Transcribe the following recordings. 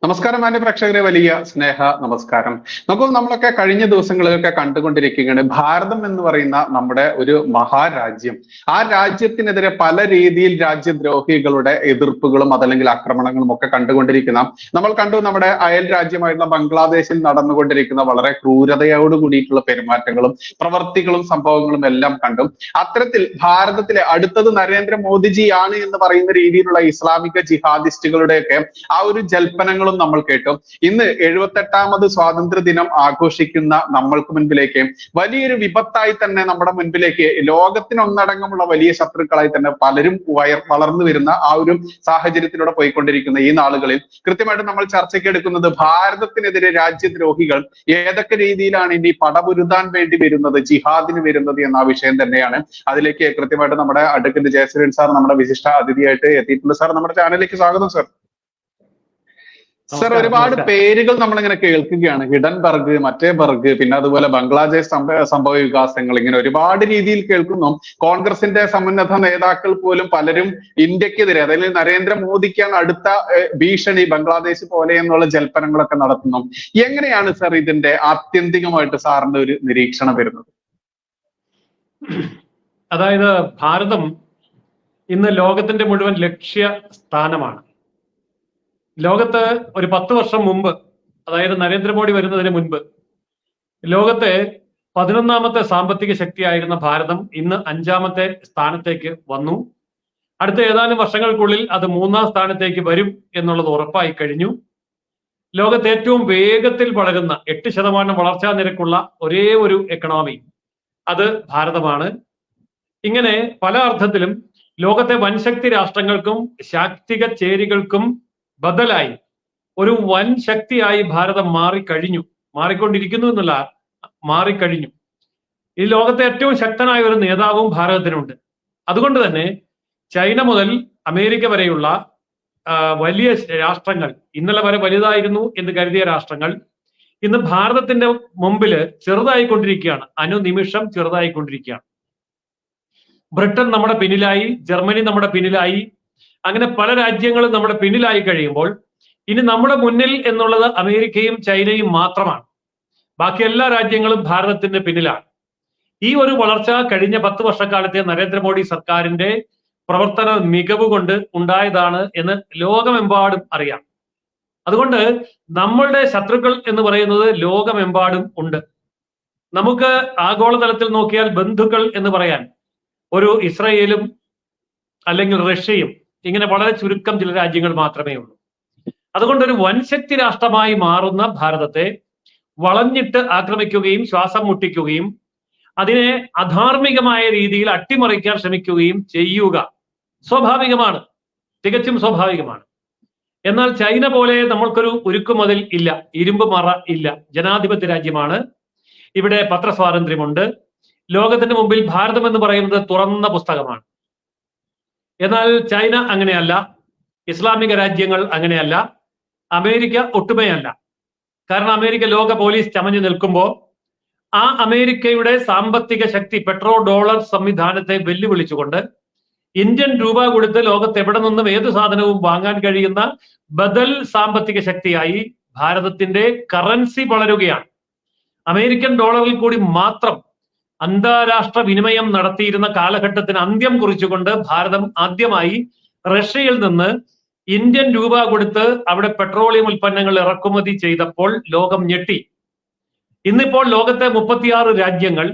നമസ്കാരം മാന്യ പ്രേക്ഷകരെ, വലിയ സ്നേഹ നമസ്കാരം. നമ്മളൊക്കെ കഴിഞ്ഞ ദിവസങ്ങളിലൊക്കെ കണ്ടുകൊണ്ടിരിക്കുകയാണ് ഭാരതം എന്ന് പറയുന്ന നമ്മുടെ ഒരു മഹാരാജ്യം. ആ രാജ്യത്തിനെതിരെ പല രീതിയിൽ രാജ്യദ്രോഹികളുടെ എതിർപ്പുകളും അതല്ലെങ്കിൽ ആക്രമണങ്ങളും ഒക്കെ കണ്ടുകൊണ്ടിരിക്കുന്ന നമ്മൾ കണ്ടു. നമ്മുടെ അയൽ രാജ്യമായിരുന്ന ബംഗ്ലാദേശിൽ നടന്നുകൊണ്ടിരിക്കുന്ന വളരെ ക്രൂരതയോട് കൂടിയിട്ടുള്ള പെരുമാറ്റങ്ങളും പ്രവർത്തികളും സംഭവങ്ങളും എല്ലാം കണ്ടു. അത്തരത്തിൽ ഭാരതത്തിലെ അടുത്തത് നരേന്ദ്രമോദിജിയാണ് എന്ന് പറയുന്ന രീതിയിലുള്ള ഇസ്ലാമിക ജിഹാദിസ്റ്റുകളുടെയൊക്കെ ആ ഒരു ജൽപ്പനങ്ങളും നമ്മൾ കേട്ടു. ഇന്ന് 78ാമത് സ്വാതന്ത്ര്യ ദിനം ആഘോഷിക്കുന്ന നമ്മൾക്ക് മുൻപിലേക്ക് വലിയൊരു വിപത്തായി തന്നെ നമ്മുടെ മുൻപിലേക്ക് ലോകത്തിനൊന്നടങ്കമുള്ള വലിയ ശത്രുക്കളായി തന്നെ പലരും വളർന്നു വരുന്ന ആ ഒരു സാഹചര്യത്തിലൂടെ പോയിക്കൊണ്ടിരിക്കുന്ന ഈ നാളുകളിൽ കൃത്യമായിട്ട് നമ്മൾ ചർച്ചയ്ക്ക് എടുക്കുന്നത് ഭാരതത്തിനെതിരെ രാജ്യദ്രോഹികൾ ഏതൊക്കെ രീതിയിലാണ് ഇനി പടപുരുതാൻ വേണ്ടി വരുന്നത്, ജിഹാദിന് വരുന്നത് എന്ന വിഷയം തന്നെയാണ്. അതിലേക്ക് കൃത്യമായിട്ട് നമ്മുടെ അഡ്വക്കേറ്റ് ജയസൂര്യൻ സാർ നമ്മുടെ വിശിഷ്ട അതിഥിയായിട്ട് എത്തിയിട്ടുണ്ട്. സാർ, നമ്മുടെ ചാനലിലേക്ക് സ്വാഗതം. സർ, ഒരുപാട് പേരുകൾ നമ്മളിങ്ങനെ കേൾക്കുകയാണ്. ഹിഡൻബർഗ്, മറ്റേ ബർഗ്, പിന്നെ അതുപോലെ ബംഗ്ലാദേശ് സംഭവ വികാസങ്ങൾ, ഇങ്ങനെ ഒരുപാട് രീതിയിൽ കേൾക്കുന്നു. കോൺഗ്രസിന്റെ സമുന്നത നേതാക്കൾ പോലും പലരും ഇന്ത്യക്കെതിരെ, അതായത് നരേന്ദ്രമോദിക്കാണ് അടുത്ത ഭീഷണി ബംഗ്ലാദേശ് പോലെ എന്നുള്ള ജൽപ്പനങ്ങളൊക്കെ നടത്തുന്നു. എങ്ങനെയാണ് സർ ഇതിന്റെ ആത്യന്തികമായിട്ട് സാറിന്റെ ഒരു നിരീക്ഷണം വരുന്നത്? അതായത് ഭാരതം ഇന്ന് ലോകത്തിന്റെ മുഴുവൻ ലക്ഷ്യ സ്ഥാനമാണ്. ലോകത്ത് ഒരു 10 വർഷം മുമ്പ്, അതായത് നരേന്ദ്രമോദി വരുന്നതിന് മുൻപ്, ലോകത്തെ 11ാമത്തെ സാമ്പത്തിക ശക്തിയായിരുന്ന ഭാരതം ഇന്ന് 5ാമത്തെ സ്ഥാനത്തേക്ക് വന്നു. അടുത്ത ഏതാനും വർഷങ്ങൾക്കുള്ളിൽ അത് 3ാം സ്ഥാനത്തേക്ക് വരും എന്നുള്ളത് ഉറപ്പായി കഴിഞ്ഞു. ലോകത്തെ ഏറ്റവും വേഗത്തിൽ വളരുന്ന 8% വളർച്ചാ നിരക്കുള്ള ഒരേ ഒരു എക്കണോമി അത് ഭാരതമാണ്. ഇങ്ങനെ പല അർത്ഥത്തിലും ലോകത്തെ വൻശക്തി രാഷ്ട്രങ്ങൾക്കും ശാക്തിക ചേരികൾക്കും ബദലായി ഒരു വൻ ശക്തിയായി ഭാരതം മാറിക്കൊണ്ടിരിക്കുന്നു എന്നല്ല, മാറിക്കഴിഞ്ഞു. ഈ ലോകത്തെ ഏറ്റവും ശക്തനായ ഒരു നേതാവും ഭാരതത്തിനുണ്ട്. അതുകൊണ്ട് തന്നെ ചൈന മുതൽ അമേരിക്ക വരെയുള്ള വലിയ രാഷ്ട്രങ്ങൾ, ഇന്നലെ വരെ വലുതായിരുന്നു എന്ന് കരുതിയ രാഷ്ട്രങ്ങൾ ഇന്ന് ഭാരതത്തിന്റെ മുമ്പിൽ ചെറുതായിക്കൊണ്ടിരിക്കുകയാണ്, അനുനിമിഷം ചെറുതായിക്കൊണ്ടിരിക്കുകയാണ്. ബ്രിട്ടൻ നമ്മുടെ പിന്നിലായി, ജർമ്മനി നമ്മുടെ പിന്നിലായി, അങ്ങനെ പല രാജ്യങ്ങളും നമ്മുടെ പിന്നിലായി കഴിയുമ്പോൾ ഇനി നമ്മുടെ മുന്നിൽ എന്നുള്ളത് അമേരിക്കയും ചൈനയും മാത്രമാണ്. ബാക്കി എല്ലാ രാജ്യങ്ങളും ഭാരതത്തിന്റെ പിന്നിലാണ്. ഈ ഒരു വളർച്ച കഴിഞ്ഞ 10 വർഷക്കാലത്തെ നരേന്ദ്രമോദി സർക്കാരിന്റെ പ്രവർത്തന മികവ് കൊണ്ട് ഉണ്ടായതാണ് എന്ന് ലോകമെമ്പാടും അറിയാം. അതുകൊണ്ട് നമ്മളുടെ ശത്രുക്കൾ എന്ന് പറയുന്നത് ലോകമെമ്പാടും ഉണ്ട്. നമുക്ക് ആഗോളതലത്തിൽ നോക്കിയാൽ ബന്ധുക്കൾ എന്ന് പറയാൻ ഒരു ഇസ്രയേലും അല്ലെങ്കിൽ റഷ്യയും, ഇങ്ങനെ വളരെ ചുരുക്കം ചില രാജ്യങ്ങൾ മാത്രമേ ഉള്ളൂ. അതുകൊണ്ട് ഒരു വൻശക്തി രാഷ്ട്രമായി മാറുന്ന ഭാരതത്തെ വളഞ്ഞിട്ട് ആക്രമിക്കുകയും ശ്വാസം മുട്ടിക്കുകയും അതിനെ അധാർമികമായ രീതിയിൽ അട്ടിമറിക്കാൻ ശ്രമിക്കുകയും ചെയ്യുക സ്വാഭാവികമാണ്, തികച്ചും സ്വാഭാവികമാണ്. എന്നാൽ ചൈന പോലെ നമ്മൾക്കൊരു ഉരുക്കുമതിൽ ഇല്ല, ഇരുമ്പ് മറ ഇല്ല. ജനാധിപത്യ രാജ്യമാണ്, ഇവിടെ പത്രസ്വാതന്ത്ര്യമുണ്ട്. ലോകത്തിന്റെ മുമ്പിൽ ഭാരതം എന്ന് പറയുന്നത് തുറന്ന പുസ്തകമാണ്. എന്നാൽ ചൈന അങ്ങനെയല്ല, ഇസ്ലാമിക രാജ്യങ്ങൾ അങ്ങനെയല്ല, അമേരിക്ക ഒട്ടുമേയല്ല. കാരണം അമേരിക്ക ലോക പോലീസ് ചമഞ്ഞു നിൽക്കുമ്പോൾ ആ അമേരിക്കയുടെ സാമ്പത്തിക ശക്തി, പെട്രോ ഡോളർ സംവിധാനത്തെ വെല്ലുവിളിച്ചുകൊണ്ട് ഇന്ത്യൻ രൂപ കൊടുത്ത് ലോകത്ത് എവിടെ നിന്നും ഏത് സാധനവും വാങ്ങാൻ കഴിയുന്ന ബദൽ സാമ്പത്തിക ശക്തിയായി ഭാരതത്തിന്റെ കറൻസി വളരുകയാണ്. അമേരിക്കൻ ഡോളറിൽ കൂടി മാത്രം അന്താരാഷ്ട്ര വിനിമയം നടത്തിയിരുന്ന കാലഘട്ടത്തിന് അന്ത്യം കുറിച്ചുകൊണ്ട് ഭാരതം ആദ്യമായി റഷ്യയിൽ നിന്ന് ഇന്ത്യൻ രൂപ കൊടുത്ത് അവിടെ പെട്രോളിയം ഉൽപ്പന്നങ്ങൾ ഇറക്കുമതി ചെയ്തപ്പോൾ ലോകം ഞെട്ടി. ഇന്നിപ്പോൾ ലോകത്തെ 36 രാജ്യങ്ങൾ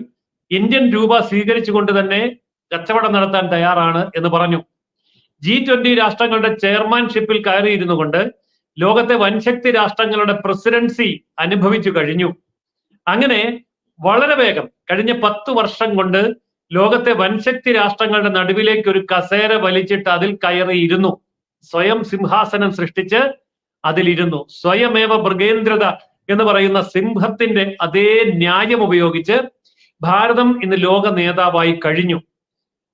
ഇന്ത്യൻ രൂപ സ്വീകരിച്ചുകൊണ്ട് തന്നെ കച്ചവടം നടത്താൻ തയ്യാറാണ് എന്ന് പറഞ്ഞു. G20 രാഷ്ട്രങ്ങളുടെ ചെയർമാൻഷിപ്പിൽ കയറിയിരുന്നു കൊണ്ട് ലോകത്തെ വൻശക്തി രാഷ്ട്രങ്ങളുടെ പ്രസിഡൻസി അനുഭവിച്ചു കഴിഞ്ഞു. അങ്ങനെ വളരെ വേഗം കഴിഞ്ഞ 10 വർഷം കൊണ്ട് ലോകത്തെ വൻശക്തി രാഷ്ട്രങ്ങളുടെ നടുവിലേക്ക് ഒരു കസേര വലിച്ചിട്ട് അതിൽ കയറിയിരുന്നു. സ്വയം സിംഹാസനം സൃഷ്ടിച്ച് അതിലിരുന്നു. സ്വയമേവ മൃഗേന്ദ്രത എന്ന് പറയുന്ന സിംഹത്തിന്റെ അതേ ന്യായം ഉപയോഗിച്ച് ഭാരതം ഇന്ന് ലോക നേതാവായി കഴിഞ്ഞു.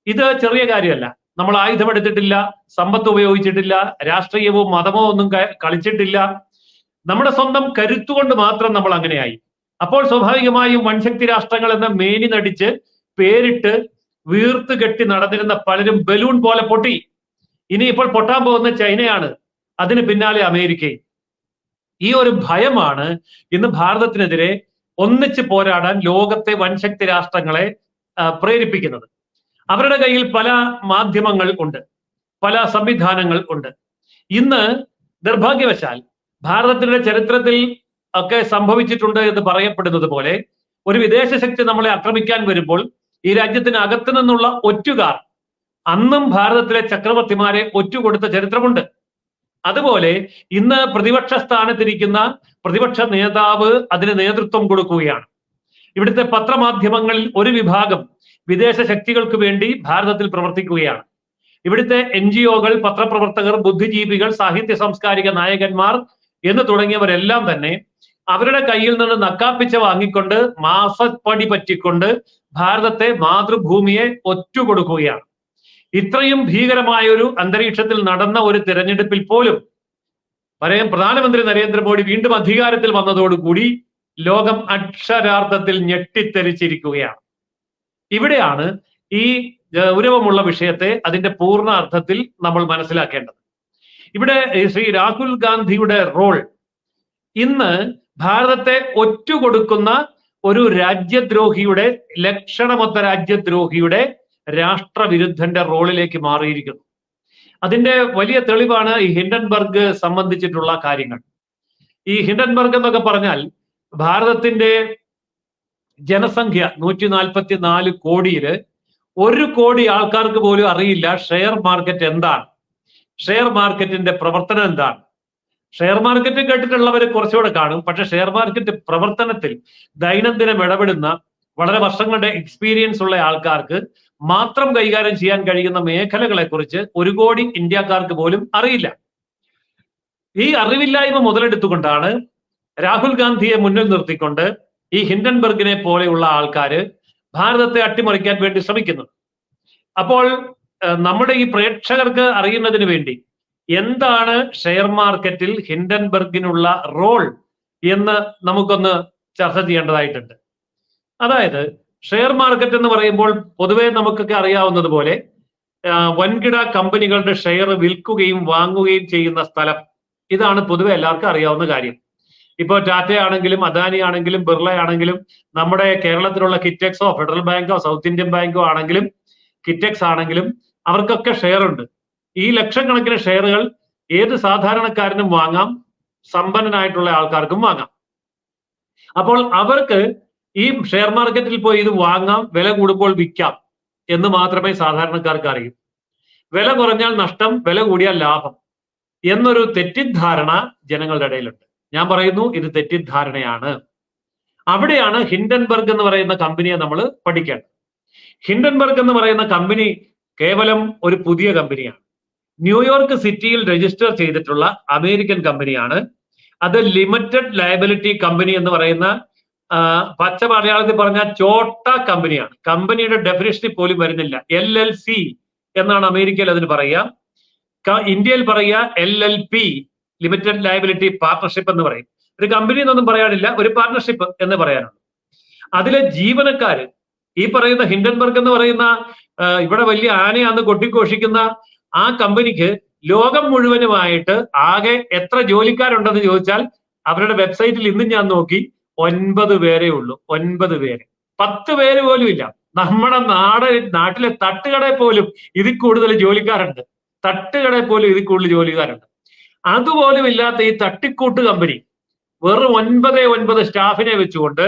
ഇത് ചെറിയ കാര്യമല്ല. നമ്മൾ ആയുധമെടുത്തിട്ടില്ല, സമ്പത്ത് ഉപയോഗിച്ചിട്ടില്ല, രാഷ്ട്രീയവും മതമോ ഒന്നും കളിച്ചിട്ടില്ല. നമ്മുടെ സ്വന്തം കരുത്തുകൊണ്ട് മാത്രം നമ്മൾ അങ്ങനെയായി. അപ്പോൾ സ്വാഭാവികമായും വൻശക്തി രാഷ്ട്രങ്ങൾ എന്ന മേനി നടിച്ച് പേരിട്ട് വീർത്ത് കെട്ടി നടന്നിരുന്ന പലരും ബലൂൺ പോലെ പൊട്ടി. ഇനി ഇപ്പോൾ പൊട്ടാൻ പോകുന്ന ചൈനയാണ്, അതിന് പിന്നാലെ അമേരിക്കയും. ഈ ഒരു ഭയമാണ് ഇന്ന് ഭാരതത്തിനെതിരെ ഒന്നിച്ച് പോരാടാൻ ലോകത്തെ വൻശക്തി രാഷ്ട്രങ്ങളെ പ്രേരിപ്പിക്കുന്നത്. അവരുടെ കയ്യിൽ പല മാധ്യമങ്ങൾ ഉണ്ട്, പല സംവിധാനങ്ങൾ ഉണ്ട്. ഇന്ന് നിർഭാഗ്യവശാൽ ഭാരതത്തിന്റെ ചരിത്രത്തിൽ ഒക്കെ സംഭവിച്ചിട്ടുണ്ട് എന്ന് പറയപ്പെടുന്നത് പോലെ ഒരു വിദേശ ശക്തി നമ്മളെ ആക്രമിക്കാൻ വരുമ്പോൾ ഈ രാജ്യത്തിന് അകത്തു നിന്നുള്ള ഒറ്റുകാർ അന്നും ഭാരതത്തിലെ ചക്രവർത്തിമാരെ ഒറ്റുകൊടുത്ത ചരിത്രമുണ്ട്. അതുപോലെ ഇന്ന് പ്രതിപക്ഷ സ്ഥാനത്തിരിക്കുന്ന പ്രതിപക്ഷ നേതാവ് അതിന് നേതൃത്വം കൊടുക്കുകയാണ്. ഇവിടുത്തെ പത്രമാധ്യമങ്ങളിൽ ഒരു വിഭാഗം വിദേശ ശക്തികൾക്ക് വേണ്ടി ഭാരതത്തിൽ പ്രവർത്തിക്കുകയാണ്. ഇവിടുത്തെ NGO-കൾ, പത്രപ്രവർത്തകർ, ബുദ്ധിജീവികൾ, സാഹിത്യ സാംസ്കാരിക നായകന്മാർ എന്ന് തുടങ്ങിയവരെല്ലാം തന്നെ അവരുടെ കയ്യിൽ നിന്ന് നക്കാപ്പിച്ച വാങ്ങിക്കൊണ്ട് മാസപ്പടി പറ്റിക്കൊണ്ട് ഭാരതത്തെ, മാതൃഭൂമിയെ ഒറ്റുകൊടുക്കുകയാണ്. ഇത്രയും ഭീകരമായ ഒരു അന്തരീക്ഷത്തിൽ നടന്ന ഒരു തിരഞ്ഞെടുപ്പിൽ പോലും പ്രധാനമന്ത്രി നരേന്ദ്രമോദി വീണ്ടും അധികാരത്തിൽ വന്നതോടുകൂടി ലോകം അക്ഷരാർത്ഥത്തിൽ ഞെട്ടിത്തെറിച്ചിരിക്കുകയാണ്. ഇവിടെയാണ് ഈ ഗൗരവമുള്ള വിഷയത്തെ അതിന്റെ പൂർണ്ണ അർത്ഥത്തിൽ നമ്മൾ മനസ്സിലാക്കേണ്ടത്. ഇവിടെ ശ്രീ രാഹുൽ ഗാന്ധിയുടെ റോൾ ഇന്ന് ഭാരതത്തെ ഒറ്റുകൊടുക്കുന്ന ഒരു രാജ്യദ്രോഹിയുടെ, ലക്ഷണമൊത്ത രാജ്യദ്രോഹിയുടെ, രാഷ്ട്രവിരുദ്ധന്റെ റോളിലേക്ക് മാറിയിരിക്കുന്നു. അതിന്റെ വലിയ തെളിവാണ് ഈ ഹിൻഡൻബർഗ് സംബന്ധിച്ചിട്ടുള്ള കാര്യങ്ങൾ. ഈ ഹിൻഡൻബർഗ് എന്നൊക്കെ പറഞ്ഞാൽ ഭാരതത്തിന്റെ ജനസംഖ്യ 144 കോടിയില് 1 കോടി ആൾക്കാർക്ക് പോലും അറിയില്ല ഷെയർ മാർക്കറ്റ് എന്താണ്, ഷെയർ മാർക്കറ്റിന്റെ പ്രവർത്തനം എന്താണ്. ഷെയർ മാർക്കറ്റ് കേട്ടിട്ടുള്ളവർ കുറച്ചുകൂടെ കാണും, പക്ഷെ ഷെയർ മാർക്കറ്റ് പ്രവർത്തനത്തിൽ ദൈനംദിനം ഇടപെടുന്ന വളരെ വർഷങ്ങളുടെ എക്സ്പീരിയൻസ് ഉള്ള ആൾക്കാർക്ക് മാത്രം കൈകാര്യം ചെയ്യാൻ കഴിയുന്ന മേഖലകളെ കുറിച്ച് 1 കോടി ഇന്ത്യക്കാർക്ക് പോലും അറിയില്ല. ഈ അറിവില്ലായ്മ മുതലെടുത്തുകൊണ്ടാണ് രാഹുൽ ഗാന്ധിയെ മുന്നിൽ നിർത്തിക്കൊണ്ട് ഈ ഹിൻഡൻബർഗിനെ പോലെയുള്ള ആൾക്കാര് ഭാരതത്തെ അട്ടിമറിക്കാൻ വേണ്ടി ശ്രമിക്കുന്നത്. അപ്പോൾ നമ്മുടെ ഈ പ്രേക്ഷകർക്ക് അറിയുന്നതിന് വേണ്ടി എന്താണ് ഷെയർ മാർക്കറ്റിൽ ഹിൻഡൻബർഗിനുള്ള റോൾ എന്ന് നമുക്കൊന്ന് ചർച്ച ചെയ്യേണ്ടതായിട്ടുണ്ട്. അതായത് ഷെയർ മാർക്കറ്റ് എന്ന് പറയുമ്പോൾ പൊതുവെ നമുക്കൊക്കെ അറിയാവുന്നത് പോലെ വൻകിട കമ്പനികളുടെ ഷെയർ വിൽക്കുകയും വാങ്ങുകയും ചെയ്യുന്ന സ്ഥലം. ഇതാണ് പൊതുവെ എല്ലാവർക്കും അറിയാവുന്ന കാര്യം. ഇപ്പോൾ ടാറ്റ ആണെങ്കിലും, അദാനി ആണെങ്കിലും, ബിർള ആണെങ്കിലും, നമ്മുടെ കേരളത്തിലുള്ള കിറ്റെക്സോ, ഫെഡറൽ ബാങ്കോ, സൗത്ത് ഇന്ത്യൻ ബാങ്കോ ആണെങ്കിലും, കിറ്റെക്സ് ആണെങ്കിലും അവർക്കൊക്കെ ഷെയർ ഉണ്ട്. ഈ ലക്ഷക്കണക്കിന് ഷെയറുകൾ ഏത് സാധാരണക്കാരനും വാങ്ങാം, സമ്പന്നനായിട്ടുള്ള ആൾക്കാർക്കും വാങ്ങാം. അപ്പോൾ അവർക്ക് ഈ ഷെയർ മാർക്കറ്റിൽ പോയി ഇത് വാങ്ങാം, വില കൂടുമ്പോൾ വിൽക്കാം എന്ന് മാത്രമേ സാധാരണക്കാർക്ക് അറിയൂ. വില കുറഞ്ഞാൽ നഷ്ടം, വില കൂടിയാൽ ലാഭം എന്നൊരു തെറ്റിദ്ധാരണ ജനങ്ങളുടെ ഇടയിലുണ്ട്. ഞാൻ പറയുന്നു ഇത് തെറ്റിദ്ധാരണയാണ്. അവിടെയാണ് ഹിൻഡൻബർഗ് എന്ന് പറയുന്ന കമ്പനിയെ നമ്മൾ പഠിക്കേണ്ടത്. ഹിൻഡൻബർഗ് എന്ന് പറയുന്ന കമ്പനി കേവലം ഒരു പുതിയ കമ്പനിയാണ്. ന്യൂയോർക്ക് സിറ്റിയിൽ രജിസ്റ്റർ ചെയ്തിട്ടുള്ള അമേരിക്കൻ കമ്പനിയാണ്. അത് ലിമിറ്റഡ് ലയബിലിറ്റി കമ്പനി എന്ന് പറയുന്ന പച്ച മലയാളത്തിൽ പറഞ്ഞ ചോട്ട കമ്പനിയാണ്. കമ്പനിയുടെ ഡെഫിനിഷനിൽ പോലും വരുന്നില്ല. LLC എന്നാണ് അമേരിക്കയിൽ അതിന് പറയുക. ഇന്ത്യയിൽ പറയുക LLP, ലിമിറ്റഡ് ലയബിലിറ്റി പാർട്ണർഷിപ്പ് എന്ന് പറയും. ഒരു കമ്പനി എന്നൊന്നും പറയാനില്ല, ഒരു പാർട്ണർഷിപ്പ് എന്ന് പറയാനുള്ളൂ. അതിലെ ജീവനക്കാര് ഈ പറയുന്ന ഹിൻഡൻബർഗ് എന്ന് പറയുന്ന ഇവിടെ വലിയ ആനയാന്ന് കൊട്ടിഘോഷിക്കുന്ന ആ കമ്പനിക്ക് ലോകം മുഴുവനുമായിട്ട് ആകെ എത്ര ജോലിക്കാരുണ്ടെന്ന് ചോദിച്ചാൽ അവരുടെ വെബ്സൈറ്റിൽ ഇന്നും ഞാൻ നോക്കി 9 പേരേ ഉള്ളൂ. 9 പേര്, 10 പേര് പോലും ഇല്ല. നമ്മുടെ നാട്ടിലെ തട്ടുകടയിൽ പോലും ഇതിൽ കൂടുതൽ ജോലിക്കാരുണ്ട്. തട്ടുകടയിൽ പോലും ഇതിൽ കൂടുതൽ ജോലിക്കാരുണ്ട്. അതുപോലും ഇല്ലാത്ത ഈ തട്ടിക്കൂട്ട് കമ്പനി വെറും 9 സ്റ്റാഫിനെ വെച്ചുകൊണ്ട്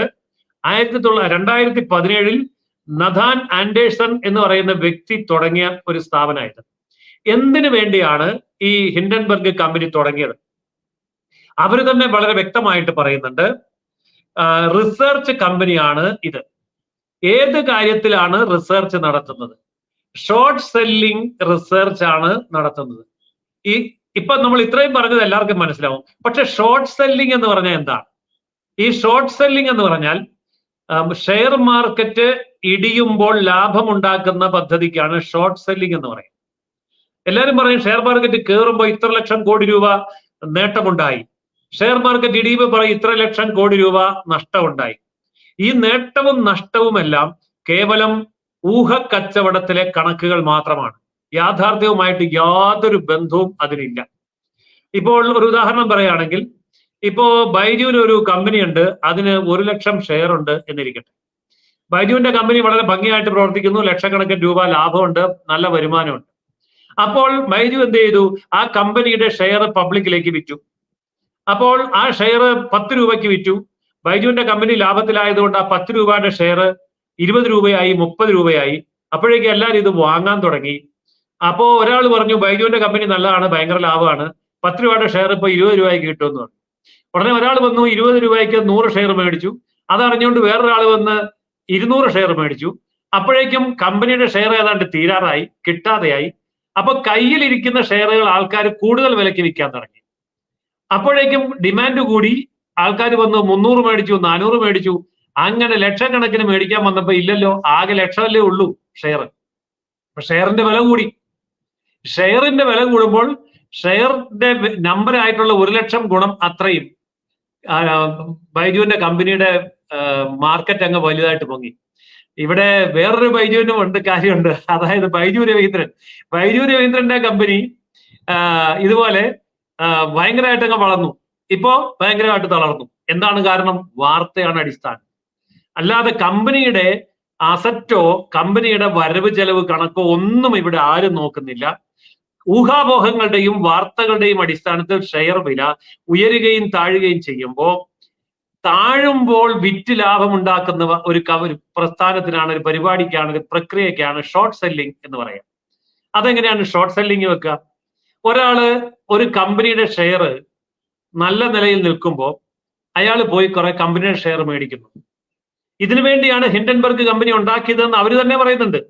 2017 നഥാൻ ആൻഡേഴ്സൺ എന്ന് പറയുന്ന വ്യക്തി തുടങ്ങിയ ഒരു സ്ഥാപനമായിട്ട്. എന്തിനു വേണ്ടിയാണ് ഈ ഹിൻഡൻബർഗ് കമ്പനി തുടങ്ങിയത്? അവർ തന്നെ വളരെ വ്യക്തമായിട്ട് പറയുന്നുണ്ട്. റിസർച്ച് കമ്പനിയാണ് ഇത്. ഏത് കാര്യത്തിലാണ് റിസർച്ച് നടത്തുന്നത്? ഷോർട്ട് സെല്ലിംഗ് റിസർച്ച് ആണ് നടത്തുന്നത്. ഇപ്പൊ നമ്മൾ ഇത്രയും പറഞ്ഞത് എല്ലാവർക്കും മനസ്സിലാവും. പക്ഷെ ഷോർട്ട് സെല്ലിംഗ് എന്ന് പറഞ്ഞാൽ എന്താണ്? ഈ ഷോർട്ട് സെല്ലിംഗ് എന്ന് പറഞ്ഞാൽ ഷെയർ മാർക്കറ്റ് ഇടിയുമ്പോൾ ലാഭമുണ്ടാക്കുന്ന പദ്ധതിക്കാണ് ഷോർട്ട് സെല്ലിംഗ് എന്ന് പറയും. എല്ലാവരും പറയും ഷെയർ മാർക്കറ്റ് കയറുമ്പോൾ ഇത്ര ലക്ഷം കോടി രൂപ നേട്ടമുണ്ടായി, ഷെയർ മാർക്കറ്റ് ഇടിയുമ്പോൾ പറയും ഇത്ര ലക്ഷം കോടി രൂപ നഷ്ടമുണ്ടായി. ഈ നേട്ടവും നഷ്ടവുമെല്ലാം കേവലം ഊഹക്കച്ചവടത്തിലെ കണക്കുകൾ മാത്രമാണ്. യാഥാർത്ഥ്യവുമായിട്ട് യാതൊരു ബന്ധവും അതിനില്ല. ഇപ്പോൾ ഒരു ഉദാഹരണം പറയുകയാണെങ്കിൽ, ഇപ്പോ ബൈജുവിന് ഒരു കമ്പനി ഉണ്ട്, അതിന് 1,00,000 ഷെയർ ഉണ്ട് എന്നിരിക്കട്ടെ. ബൈജുവിന്റെ കമ്പനി വളരെ ഭംഗിയായിട്ട് പ്രവർത്തിക്കുന്നു, ലക്ഷക്കണക്കിന് രൂപ ലാഭമുണ്ട്, നല്ല വരുമാനമുണ്ട്. അപ്പോൾ ബൈജു എന്ത് ചെയ്തു? ആ കമ്പനിയുടെ ഷെയർ പബ്ലിക്കിലേക്ക് വിറ്റു. അപ്പോൾ ആ ഷെയർ 10 രൂപയ്ക്ക് വിറ്റു. ബൈജുവിന്റെ കമ്പനി ലാഭത്തിലായതുകൊണ്ട് ആ 10 രൂപയുടെ ഷെയർ 20 രൂപയായി, 30 രൂപയായി. അപ്പോഴേക്കും എല്ലാവരും ഇത് വാങ്ങാൻ തുടങ്ങി. അപ്പോ ഒരാൾ പറഞ്ഞു ബൈജുവിന്റെ കമ്പനി നല്ലതാണ്, ഭയങ്കര ലാഭമാണ്, 10 രൂപയുടെ ഷെയർ ഇപ്പൊ 20 രൂപയ്ക്ക് കിട്ടുമെന്ന് പറഞ്ഞു. ഉടനെ ഒരാൾ വന്നു 20 രൂപയ്ക്ക് 100 ഷെയർ മേടിച്ചു. അതറിഞ്ഞുകൊണ്ട് വേറൊരാൾ വന്ന് 200 ഷെയർ മേടിച്ചു. അപ്പോഴേക്കും കമ്പനിയുടെ ഷെയർ ഏതാണ്ട് തീരാറായി, കിട്ടാതെയായി. അപ്പൊ കയ്യിലിരിക്കുന്ന ഷെയറുകൾ ആൾക്കാർ കൂടുതൽ വിലയ്ക്ക് വിൽക്കാൻ തുടങ്ങി. അപ്പോഴേക്കും ഡിമാൻഡ് കൂടി, ആൾക്കാർ വന്ന് 300 മേടിച്ചു, 400 മേടിച്ചു. അങ്ങനെ ലക്ഷക്കണക്കിന് മേടിക്കാൻ വന്നപ്പോ ഇല്ലല്ലോ, ആകെ ലക്ഷമല്ലേ ഉള്ളൂ ഷെയർ. അപ്പൊ ഷെയറിന്റെ വില കൂടി. ഷെയറിന്റെ വില കൂടുമ്പോൾ ഷെയറിന്റെ നമ്പറായിട്ടുള്ള 1,00,000 ഗുണം അത്രയും ബൈജുവിന്റെ കമ്പനിയുടെ മാർക്കറ്റ് അങ്ങ് വലുതായിട്ട് പൊങ്ങി. ഇവിടെ വേറൊരു ബൈജുവിനും ഉണ്ട് കാര്യമുണ്ട്, അതായത് ബൈജു രവീന്ദ്രൻ. ബൈജു രവീന്ദ്രന്റെ കമ്പനി ഇതുപോലെ ഭയങ്കരമായിട്ട് അങ്ങ് വളർന്നു. ഇപ്പോ ഭയങ്കരമായിട്ട് തളർന്നു. എന്താണ് കാരണം? വാർത്തയാണ് അടിസ്ഥാനം. അല്ലാതെ കമ്പനിയുടെ അസറ്റോ കമ്പനിയുടെ വരവ് ചെലവ് കണക്കോ ഒന്നും ഇവിടെ ആരും നോക്കുന്നില്ല. ഊഹാപോഹങ്ങളുടെയും വാർത്തകളുടെയും അടിസ്ഥാനത്തിൽ ഷെയർ വില ഉയരുകയും താഴുകയും ചെയ്യുമ്പോൾ, താഴുമ്പോൾ വിറ്റ് ലാഭം ഉണ്ടാക്കുന്ന ഒരു പ്രസ്ഥാനത്തിനാണ്, ഒരു പരിപാടിക്കാണ്, ഒരു പ്രക്രിയക്കാണ് ഷോർട്ട് സെല്ലിംഗ് എന്ന് പറയാം. അതെങ്ങനെയാണ് ഷോർട്ട് സെല്ലിംഗ് വെക്കുക? ഒരാള് ഒരു കമ്പനിയുടെ ഷെയർ നല്ല നിലയിൽ നിൽക്കുമ്പോൾ അയാൾ പോയി കുറെ കമ്പനിയുടെ ഷെയർ മേടിക്കുന്നു. ഇതിനു വേണ്ടിയാണ് ഹിൻഡൻബർഗ് കമ്പനി ഉണ്ടാക്കിയതെന്ന് അവർ തന്നെ പറയുന്നുണ്ട്.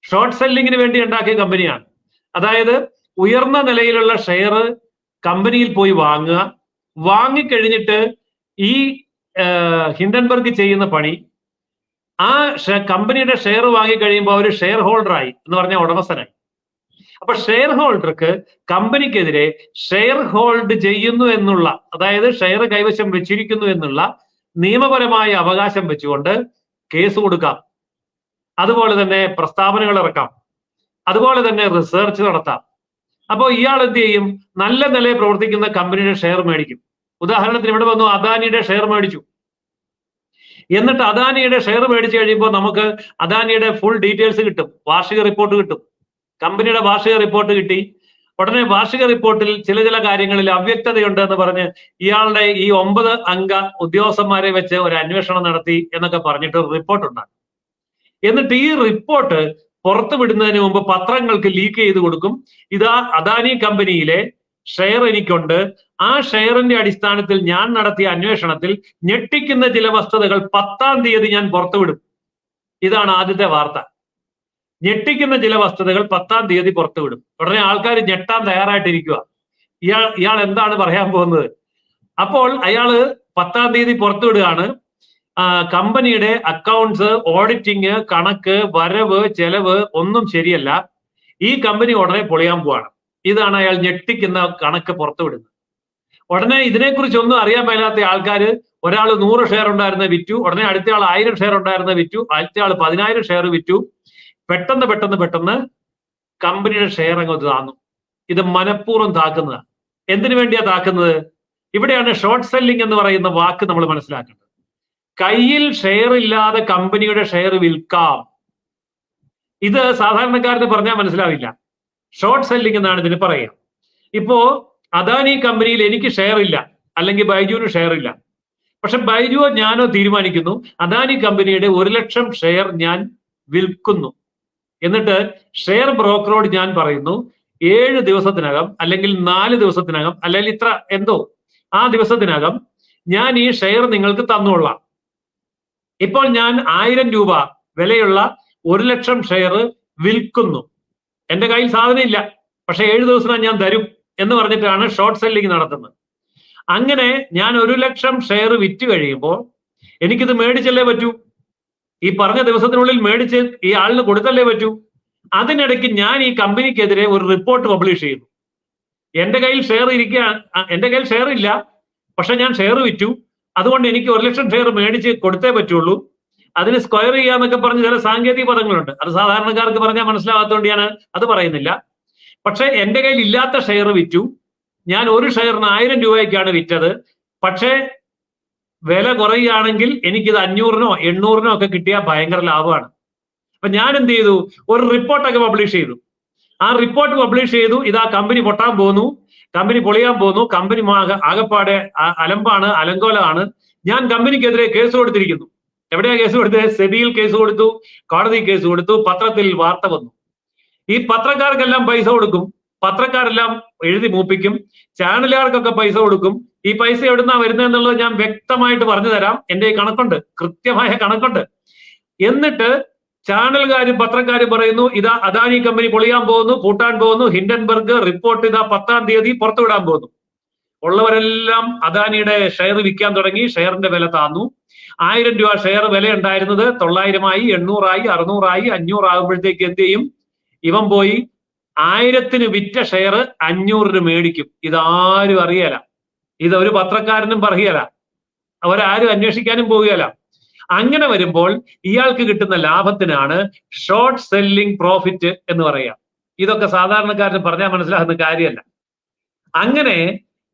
ഷോർട്ട് സെല്ലിങ്ങിന് വേണ്ടി ഉണ്ടാക്കിയ കമ്പനിയാണ്. അതായത് ഉയർന്ന നിലയിലുള്ള ഷെയർ കമ്പനിയിൽ പോയി വാങ്ങുക, വാങ്ങിക്കഴിഞ്ഞിട്ട് ഈ ഹിൻഡൻബർഗ് ചെയ്യുന്ന പണി, ആ കമ്പനിയുടെ ഷെയർ വാങ്ങിക്കഴിയുമ്പോൾ അവർ ഷെയർ ഹോൾഡറായി എന്ന് പറഞ്ഞാൽ ഉടമസ്ഥനായി. അപ്പൊ ഷെയർ ഹോൾഡർക്ക് കമ്പനിക്കെതിരെ ഷെയർ ഹോൾഡ് ചെയ്യുന്നു എന്നുള്ള, അതായത് ഷെയർ കൈവശം വെച്ചിരിക്കുന്നു എന്നുള്ള നിയമപരമായ അവകാശം വെച്ചുകൊണ്ട് കേസ് കൊടുക്കാം, അതുപോലെ തന്നെ പ്രസ്താവനകൾ ഇറക്കാം, അതുപോലെ തന്നെ റിസർച്ച് നടത്താം. അപ്പോൾ ഇയാൾ എന്ത് ചെയ്യും? നല്ല നിലയിൽ പ്രവർത്തിക്കുന്ന കമ്പനിയുടെ ഷെയർ മേടിക്കും. ഉദാഹരണത്തിന് ഇവിടെ വന്നു അദാനിയുടെ ഷെയർ മേടിച്ചു. എന്നിട്ട് അദാനിയുടെ ഷെയർ മേടിച്ചു കഴിയുമ്പോൾ നമുക്ക് അദാനിയുടെ ഫുൾ ഡീറ്റെയിൽസ് കിട്ടും, വാർഷിക റിപ്പോർട്ട് കിട്ടും. കമ്പനിയുടെ വാർഷിക റിപ്പോർട്ട് കിട്ടി. ഉടനെ വാർഷിക റിപ്പോർട്ടിൽ ചില കാര്യങ്ങളിൽ അവ്യക്തതയുണ്ട് എന്ന് പറഞ്ഞ് ഇയാളുടെ ഈ 9 അംഗ ഉദ്യോഗസ്ഥന്മാരെ വെച്ച് ഒരു അന്വേഷണം നടത്തി എന്നൊക്കെ പറഞ്ഞിട്ട് ഒരു റിപ്പോർട്ട് ഉണ്ടാകും. എന്നിട്ട് ഈ റിപ്പോർട്ട് പുറത്തു വിടുന്നതിന് മുമ്പ് പത്രങ്ങൾക്ക് ലീക്ക് ചെയ്ത് കൊടുക്കും. ഇതാ അദാനി കമ്പനിയിലെ ഷെയർ എനിക്കുണ്ട്, ആ ഷെയറിന്റെ അടിസ്ഥാനത്തിൽ ഞാൻ നടത്തിയ അന്വേഷണത്തിൽ ഞെട്ടിക്കുന്ന ചില വസ്തുതകൾ 10-ാം തീയതി ഞാൻ പുറത്തുവിടും. ഇതാണ് ആദ്യത്തെ വാർത്ത. ഞെട്ടിക്കുന്ന ചില വസ്തുതകൾ 10-ാം തീയതി പുറത്തുവിടും. ഉടനെ ആൾക്കാർ ഞെട്ടാൻ തയ്യാറായിട്ടിരിക്കുക, ഇയാൾ എന്താണ് പറയാൻ പോകുന്നത്. അപ്പോൾ അയാള് 10-ാം തീയതി പുറത്തുവിടുകയാണ്, കമ്പനിയുടെ അക്കൗണ്ട്സ്, ഓഡിറ്റിങ്, കണക്ക്, വരവ്, ചെലവ് ഒന്നും ശരിയല്ല, ഈ കമ്പനി ഉടനെ പൊളിയാൻ പോവാണ്. ഇതാണ് അയാൾ ഞെട്ടിക്കുന്ന കണക്ക് പുറത്തുവിടുന്നത്. ഉടനെ ഇതിനെക്കുറിച്ച് ഒന്നും അറിയാൻ മേലാത്ത ആൾക്കാർ, ഒരാൾ 100 ഷെയർ ഉണ്ടായിരുന്ന വിറ്റു, ഉടനെ അടുത്ത ആൾ 1000 ഷെയർ ഉണ്ടായിരുന്ന വിറ്റു, അടുത്ത ആൾ 10,000 ഷെയർ വിറ്റു. പെട്ടെന്ന് കമ്പനിയുടെ ഷെയർ അങ്ങോട്ട് താന്നു. ഇത് മനഃപൂർവ്വം താക്കുന്നതാണ്. എന്തിനു വേണ്ടിയാ താക്കുന്നത്? ഇവിടെയാണ് ഷോർട്ട് സെല്ലിംഗ് എന്ന് പറയുന്ന വാക്ക് നമ്മൾ മനസ്സിലാക്കേണ്ടത്. കയ്യിൽ ഷെയർ ഇല്ലാതെ കമ്പനിയുടെ ഷെയർ വിൽക്കാം. ഇത് സാധാരണക്കാരന് പറഞ്ഞാൽ മനസ്സിലാവില്ല. ഷോർട്ട് സെല്ലിംഗ് എന്നാണ് ഇതിന് പറയുക. ഇപ്പോ അദാനി കമ്പനിയിൽ എനിക്ക് ഷെയർ ഇല്ല, അല്ലെങ്കിൽ ബൈജുവിന് ഷെയർ ഇല്ല. പക്ഷെ ബൈജുവോ ഞാനോ തീരുമാനിക്കുന്നു അദാനി കമ്പനിയുടെ 1,00,000 ഷെയർ ഞാൻ വിൽക്കുന്നു. എന്നിട്ട് ഷെയർ ബ്രോക്കറോട് ഞാൻ പറയുന്നു 7 ദിവസത്തിനകം, അല്ലെങ്കിൽ 4 ദിവസത്തിനകം, അല്ലെങ്കിൽ ഇത്ര എന്തോ ആ ദിവസത്തിനകം ഞാൻ ഈ ഷെയർ നിങ്ങൾക്ക് തന്നുകൊള്ളാം. ഇപ്പോൾ ഞാൻ 1000 രൂപ വിലയുള്ള 1,00,000 ഷെയർ വിൽക്കുന്നു. എന്റെ കയ്യിൽ സാധനം ഇല്ല, പക്ഷെ 7 ദിവസം ഞാൻ തരും എന്ന് പറഞ്ഞിട്ടാണ് ഷോർട്ട് സെല്ലിംഗ് നടത്തുന്നത്. അങ്ങനെ ഞാൻ 1,00,000 ഷെയർ വിറ്റ് കഴിയുമ്പോൾ എനിക്കിത് മേടിച്ചല്ലേ പറ്റൂ. ഈ പറഞ്ഞ ദിവസത്തിനുള്ളിൽ മേടിച്ച് ഈ ആളിന് കൊടുത്തല്ലേ പറ്റൂ. അതിനിടയ്ക്ക് ഞാൻ ഈ കമ്പനിക്കെതിരെ ഒരു റിപ്പോർട്ട് പബ്ലിഷ് ചെയ്യുന്നു. എന്റെ കയ്യിൽ ഷെയർ ഇല്ല, പക്ഷെ ഞാൻ ഷെയർ വിറ്റു, അതുകൊണ്ട് എനിക്ക് 1,00,000 ഷെയർ മേടിച്ച് കൊടുത്തേ പറ്റുള്ളൂ. അതിന് സ്ക്വയർ ചെയ്യാന്നൊക്കെ പറഞ്ഞ് ചില സാങ്കേതിക പദങ്ങളുണ്ട്, അത് സാധാരണക്കാർക്ക് പറഞ്ഞാൽ മനസ്സിലാവാത്തതുകൊണ്ട് ഞാൻ അത് പറയുന്നില്ല. പക്ഷെ എന്റെ കയ്യിൽ ഇല്ലാത്ത ഷെയർ വിറ്റു, ഞാൻ ഒരു ഷെയറിന് 1000 രൂപയ്ക്കാണ് വിറ്റത്, പക്ഷേ വില കുറയുകയാണെങ്കിൽ എനിക്കിത് 500-നോ 800-നോ ഒക്കെ കിട്ടിയാൽ ഭയങ്കര ലാഭമാണ്. അപ്പൊ ഞാൻ എന്ത് ചെയ്തു, ഒരു റിപ്പോർട്ടൊക്കെ പബ്ലിഷ് ചെയ്തു. ആ റിപ്പോർട്ട് പബ്ലിഷ് ചെയ്തു, ഇതാ കമ്പനി പൊട്ടാൻ പോകുന്നു, കമ്പനി പൊളിയാൻ പോകുന്നു, കമ്പനി ആകപ്പാടെ അലമ്പാണ്, അലങ്കോലമാണ്, ഞാൻ കമ്പനിക്കെതിരെ കേസ് കൊടുത്തിരിക്കുന്നു. എവിടെയാ കേസ് കൊടുത്തത്? സെബിയിൽ കേസ് കൊടുത്തു, കോടതി കേസ് കൊടുത്തു, പത്രത്തിൽ വാർത്ത വന്നു. ഈ പത്രക്കാർക്കെല്ലാം പൈസ കൊടുക്കും, പത്രക്കാരെല്ലാം എഴുതി മൂപ്പിക്കും, ചാനലുകാർക്കൊക്കെ പൈസ കൊടുക്കും. ഈ പൈസ എവിടുന്നാ വരുന്നതെന്നുള്ളത് ഞാൻ വ്യക്തമായിട്ട് പറഞ്ഞു തരാം. എന്റെ കണക്കുണ്ട്, കൃത്യമായ കണക്കുണ്ട്. എന്നിട്ട് ചാനലുകാരും പത്രക്കാരും പറയുന്നു, ഇതാ അദാനി കമ്പനി പൊളിയാൻ പോകുന്നു, പൂട്ടാൻ പോകുന്നു, ഹിൻഡൻബർഗ് റിപ്പോർട്ട് ഇതാ 10-ാം തീയതി പുറത്തുവിടാൻ പോകുന്നു. ഉള്ളവരെല്ലാം അദാനിയുടെ ഷെയർ വിൽക്കാൻ തുടങ്ങി. ഷെയറിന്റെ വില താന്നു. 1000 രൂപ ഷെയർ വില ഉണ്ടായിരുന്നത് 900-ആയി, 800-ആയി, 600-ആയി, 500 ആകുമ്പോഴത്തേക്ക് എന്ത് ചെയ്യും? ഇവൻ പോയി 1000-ന് വിറ്റ ഷെയർ 500-ന് മേടിക്കും. ഇതാരും അറിയല, ഇതൊരു പത്രക്കാരനും പറയുകയല്ല, അവരാരും അന്വേഷിക്കാനും പോവുകയല്ല. അങ്ങനെ വരുമ്പോൾ ഇയാൾക്ക് കിട്ടുന്ന ലാഭത്തിനാണ് ഷോർട്ട് സെല്ലിംഗ് പ്രോഫിറ്റ് എന്ന് പറയുക. ഇതൊക്കെ സാധാരണക്കാരന് പറഞ്ഞാൽ മനസ്സിലാകുന്ന കാര്യമല്ല. അങ്ങനെ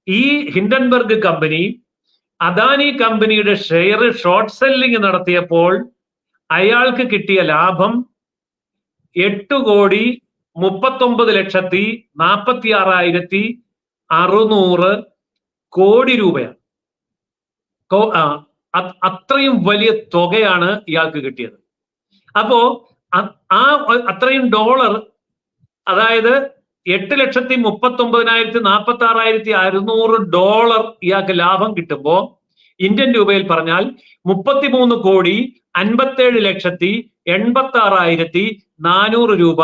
ഈ ഹിൻഡൻബർഗ് കമ്പനി അദാനി കമ്പനിയുടെ ഷെയർ ഷോർട്ട് സെല്ലിംഗ് നടത്തിയപ്പോൾ അയാൾക്ക് കിട്ടിയ ലാഭം 8,39,46,600 കോടി രൂപയാണ്. അത്രയും വലിയ തുകയാണ് ഇയാൾക്ക് കിട്ടിയത്. അപ്പോ അത്രയും ഡോളർ, അതായത് 8,39,46,600 ഇയാൾക്ക് ലാഭം കിട്ടുമ്പോ ഇന്ത്യൻ രൂപയിൽ പറഞ്ഞാൽ 33,87,86,400 രൂപ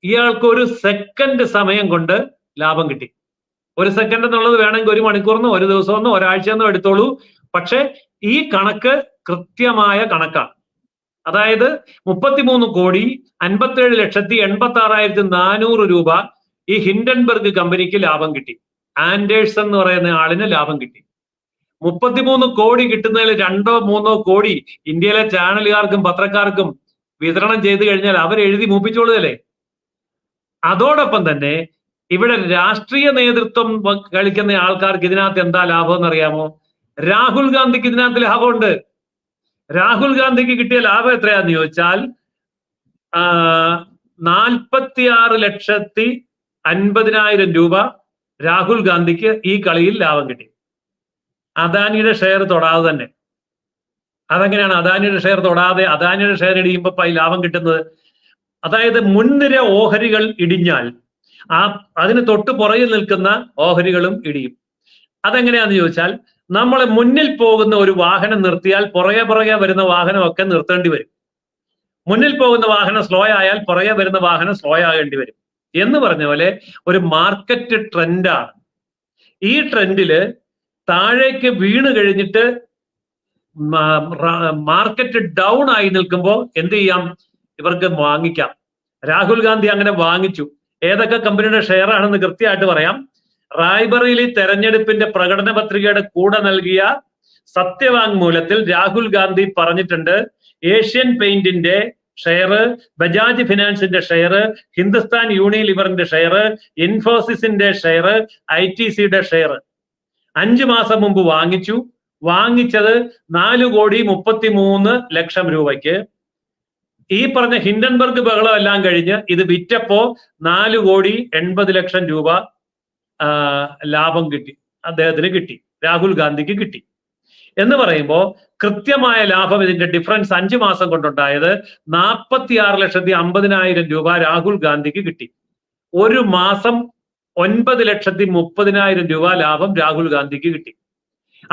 ഇയാൾക്ക് ഒരു സെക്കൻഡ് സമയം കൊണ്ട് ലാഭം കിട്ടി. ഒരു സെക്കൻഡ് എന്നുള്ളത് വേണമെങ്കിൽ 1 മണിക്കൂറിനോ 1 ദിവസമെന്നോ ഒരാഴ്ചയെന്നോ എടുത്തോളൂ. പക്ഷെ ഈ കണക്ക് കൃത്യമായ കണക്കാണ്. അതായത് 33,57,86,400 രൂപ ഈ ഹിൻഡൻബർഗ് കമ്പനിക്ക് ലാഭം കിട്ടി. ആൻഡേഴ്സൺ എന്ന് പറയുന്ന ആളിന് ലാഭം കിട്ടി. 33 കോടി കിട്ടുന്നതിൽ 2-3 കോടി ഇന്ത്യയിലെ ചാനലുകാർക്കും പത്രക്കാർക്കും വിതരണം ചെയ്തു കഴിഞ്ഞാൽ അവർ എഴുതി മൂപ്പിച്ചോളുകയല്ലേ. അതോടൊപ്പം തന്നെ ഇവിടെ രാഷ്ട്രീയ നേതൃത്വം കളിക്കുന്ന ആൾക്കാർക്ക് ഇതിനകത്ത് എന്താ ലാഭം എന്നറിയാമോ? രാഹുൽ ഗാന്ധിക്ക് ഇതിനകത്ത് ലാഭമുണ്ട്. രാഹുൽ ഗാന്ധിക്ക് കിട്ടിയ ലാഭം എത്രയാന്ന് ചോദിച്ചാൽ 46,50,000 രൂപ രാഹുൽ ഗാന്ധിക്ക് ഈ കളിയിൽ ലാഭം കിട്ടി. അദാനിയുടെ ഷെയർ തൊടാതെ തന്നെ. അതെങ്ങനെയാണ് അദാനിയുടെ ഷെയർ തൊടാതെ അദാനിയുടെ ഷെയർ ഇടിയുമ്പോൾ ലാഭം കിട്ടുന്നത്? അതായത് മുൻനിര ഓഹരികൾ ഇടിഞ്ഞാൽ അതിന് തൊട്ട് പുറകിൽ നിൽക്കുന്ന ഓഹരികളും ഇടിയും. അതെങ്ങനെയാന്ന് ചോദിച്ചാൽ, നമ്മൾ മുന്നിൽ പോകുന്ന ഒരു വാഹനം നിർത്തിയാൽ പുറകെ വരുന്ന വാഹനമൊക്കെ നിർത്തേണ്ടി വരും. മുന്നിൽ പോകുന്ന വാഹനം സ്ലോ ആയാൽ പുറകെ വരുന്ന വാഹനം സ്ലോ ആകേണ്ടി വരും എന്ന് പറഞ്ഞ പോലെ ഒരു മാർക്കറ്റ് ട്രെൻഡാണ്. ഈ ട്രെൻഡില് താഴേക്ക് വീണ് കഴിഞ്ഞിട്ട് മാർക്കറ്റ് ഡൗൺ ആയി നിൽക്കുമ്പോൾ എന്ത് ചെയ്യാം? ഇവർക്ക് വാങ്ങിക്കാം. രാഹുൽ ഗാന്ധി അങ്ങനെ വാങ്ങിച്ചു. ഏതൊക്കെ കമ്പനിയുടെ ഷെയർ ആണെന്ന് കൃത്യമായിട്ട് പറയാം. റായ്ബറേലി തെരഞ്ഞെടുപ്പിന്റെ പ്രകടന പത്രികയുടെ കൂടെ നൽകിയ സത്യവാങ്മൂലത്തിൽ രാഹുൽ ഗാന്ധി പറഞ്ഞിട്ടുണ്ട്, ഏഷ്യൻ പെയിന്റിന്റെ ഷെയർ, ബജാജ് ഫിനാൻസിന്റെ ഷെയർ, ഹിന്ദുസ്ഥാൻ യൂണിലിവറിന്റെ ഷെയർ, ഇൻഫോസിസിന്റെ ഷെയർ, ITCയുടെ ഷെയർ 5 മാസം മുമ്പ് വാങ്ങിച്ചു. വാങ്ങിച്ചത് 4,33,00,000 രൂപയ്ക്ക്. ഈ പറഞ്ഞ ഹിൻഡൻബർഗ് ബഹളം എല്ലാം കഴിഞ്ഞ് ഇത് വിറ്റപ്പോ 4,80,00,000 രൂപ ലാഭം കിട്ടി. അദ്ദേഹത്തിന് കിട്ടി, രാഹുൽ ഗാന്ധിക്ക് കിട്ടി. എന്ന് പറയുമ്പോൾ കൃത്യമായ ലാഭം, ഇതിന്റെ ഡിഫറൻസ് 5 മാസം കൊണ്ടുണ്ടായത് 46,50,000 രൂപ രാഹുൽ ഗാന്ധിക്ക് കിട്ടി. ഒരു മാസം 9,30,000 രൂപ ലാഭം രാഹുൽ ഗാന്ധിക്ക് കിട്ടി.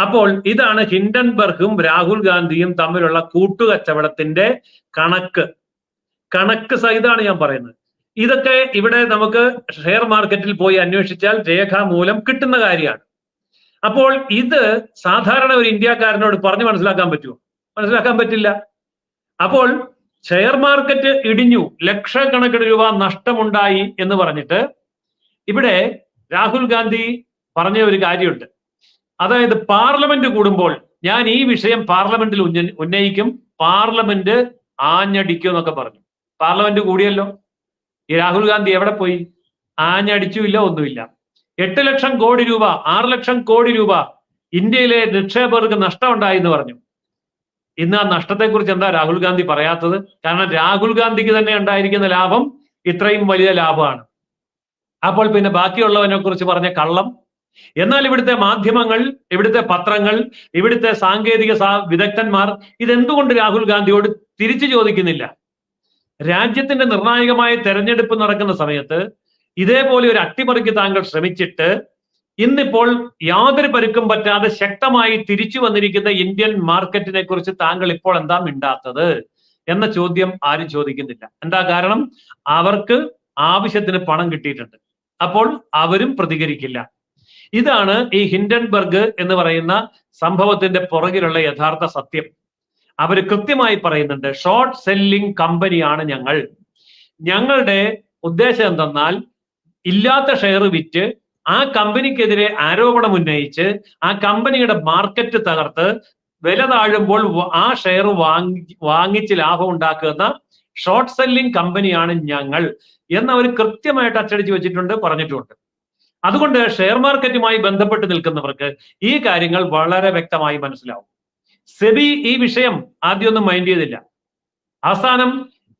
അപ്പോൾ ഇതാണ് ഹിൻഡൻബർഗും രാഹുൽ ഗാന്ധിയും തമ്മിലുള്ള കൂട്ടുകച്ചവടത്തിന്റെ കണക്ക് സഹിതമാണ് ഞാൻ പറയുന്നത്. ഇതൊക്കെ ഇവിടെ നമുക്ക് ഷെയർ മാർക്കറ്റിൽ പോയി അന്വേഷിച്ചാൽ രേഖാമൂലം കിട്ടുന്ന കാര്യമാണ്. അപ്പോൾ ഇത് സാധാരണ ഒരു ഇന്ത്യക്കാരനോട് പറഞ്ഞു മനസ്സിലാക്കാൻ പറ്റുമോ? മനസ്സിലാക്കാൻ പറ്റില്ല. അപ്പോൾ ഷെയർ മാർക്കറ്റ് ഇടിഞ്ഞു, ലക്ഷക്കണക്കിന് രൂപ നഷ്ടമുണ്ടായി എന്ന് പറഞ്ഞിട്ട് ഇവിടെ രാഹുൽ ഗാന്ധി പറഞ്ഞ ഒരു കാര്യമുണ്ട്. അതായത് പാർലമെന്റ് കൂടുമ്പോൾ ഞാൻ ഈ വിഷയം പാർലമെന്റിൽ ഉന്നയിക്കും, പാർലമെന്റ് ആഞ്ഞടിക്കും എന്നൊക്കെ പറഞ്ഞു. പാർലമെന്റ് കൂടിയല്ലോ. ഈ രാഹുൽ ഗാന്ധി എവിടെ പോയി? ആഞ്ഞടിച്ചുമില്ല, ഒന്നുമില്ല. 8 ലക്ഷം കോടി രൂപ, 6 ലക്ഷം കോടി രൂപ ഇന്ത്യയിലെ നിക്ഷേപകർക്ക് നഷ്ടം ഉണ്ടായി എന്ന് പറഞ്ഞു. ഇന്ന് ആ നഷ്ടത്തെക്കുറിച്ച് എന്താ രാഹുൽ ഗാന്ധി പറയാത്തത്? കാരണം രാഹുൽ ഗാന്ധിക്ക് തന്നെ ഉണ്ടായിരിക്കുന്ന ലാഭം ഇത്രയും വലിയ ലാഭമാണ്. അപ്പോൾ പിന്നെ ബാക്കിയുള്ളവനെ കുറിച്ച് പറഞ്ഞ കള്ളം. എന്നാൽ ഇവിടുത്തെ മാധ്യമങ്ങൾ, ഇവിടുത്തെ പത്രങ്ങൾ, ഇവിടുത്തെ സാങ്കേതിക വിദഗ്ധന്മാർ ഇതെന്തുകൊണ്ട് രാഹുൽ ഗാന്ധിയോട് തിരിച്ചു ചോദിക്കുന്നില്ല? രാജ്യത്തിന്റെ നിർണായകമായ തെരഞ്ഞെടുപ്പ് നടക്കുന്ന സമയത്ത് ഇതേപോലെ ഒരു അട്ടിമറിക്ക് താങ്കൾ ശ്രമിച്ചിട്ട് ഇന്നിപ്പോൾ യാതൊരു പരുക്കും പറ്റാതെ ശക്തമായി തിരിച്ചു വന്നിരിക്കുന്ന ഇന്ത്യൻ മാർക്കറ്റിനെ കുറിച്ച് താങ്കൾ ഇപ്പോൾ എന്താ മിണ്ടാത്തത് എന്ന ചോദ്യം ആരും ചോദിക്കുന്നില്ല. എന്താ കാരണം? അവർക്ക് ആവശ്യത്തിന് പണം കിട്ടിയിട്ടുണ്ട്. അപ്പോൾ അവരും പ്രതികരിക്കില്ല. ഇതാണ് ഈ ഹിൻഡൻബർഗ് എന്ന് പറയുന്ന സംഭവത്തിന്റെ പുറകിലുള്ള യഥാർത്ഥ സത്യം. അവർ കൃത്യമായി പറയുന്നുണ്ട്, ഷോർട്ട് സെല്ലിംഗ് കമ്പനിയാണ് ഞങ്ങൾ. ഞങ്ങളുടെ ഉദ്ദേശം എന്തെന്നാൽ ഇല്ലാത്ത ഷെയർ വിറ്റ് ആ കമ്പനിക്കെതിരെ ആരോപണം ഉന്നയിച്ച് ആ കമ്പനിയുടെ മാർക്കറ്റ് തകർത്ത് വില താഴുമ്പോൾ ആ ഷെയർ വാങ്ങിച്ച് ലാഭം ഉണ്ടാക്കുന്ന ഷോർട്ട് സെല്ലിംഗ് കമ്പനിയാണ് ഞങ്ങൾ എന്നവർ കൃത്യമായിട്ട് അച്ചടിച്ച് വെച്ചിട്ടുണ്ട്, പറഞ്ഞിട്ടുണ്ട്. അതുകൊണ്ട് ഷെയർ മാർക്കറ്റുമായി ബന്ധപ്പെട്ട് നിൽക്കുന്നവർക്ക് ഈ കാര്യങ്ങൾ വളരെ വ്യക്തമായി മനസ്സിലാവും. സെബി ഈ വിഷയം ആദ്യമൊന്നും മൈൻഡ് ചെയ്തില്ല. അവസാനം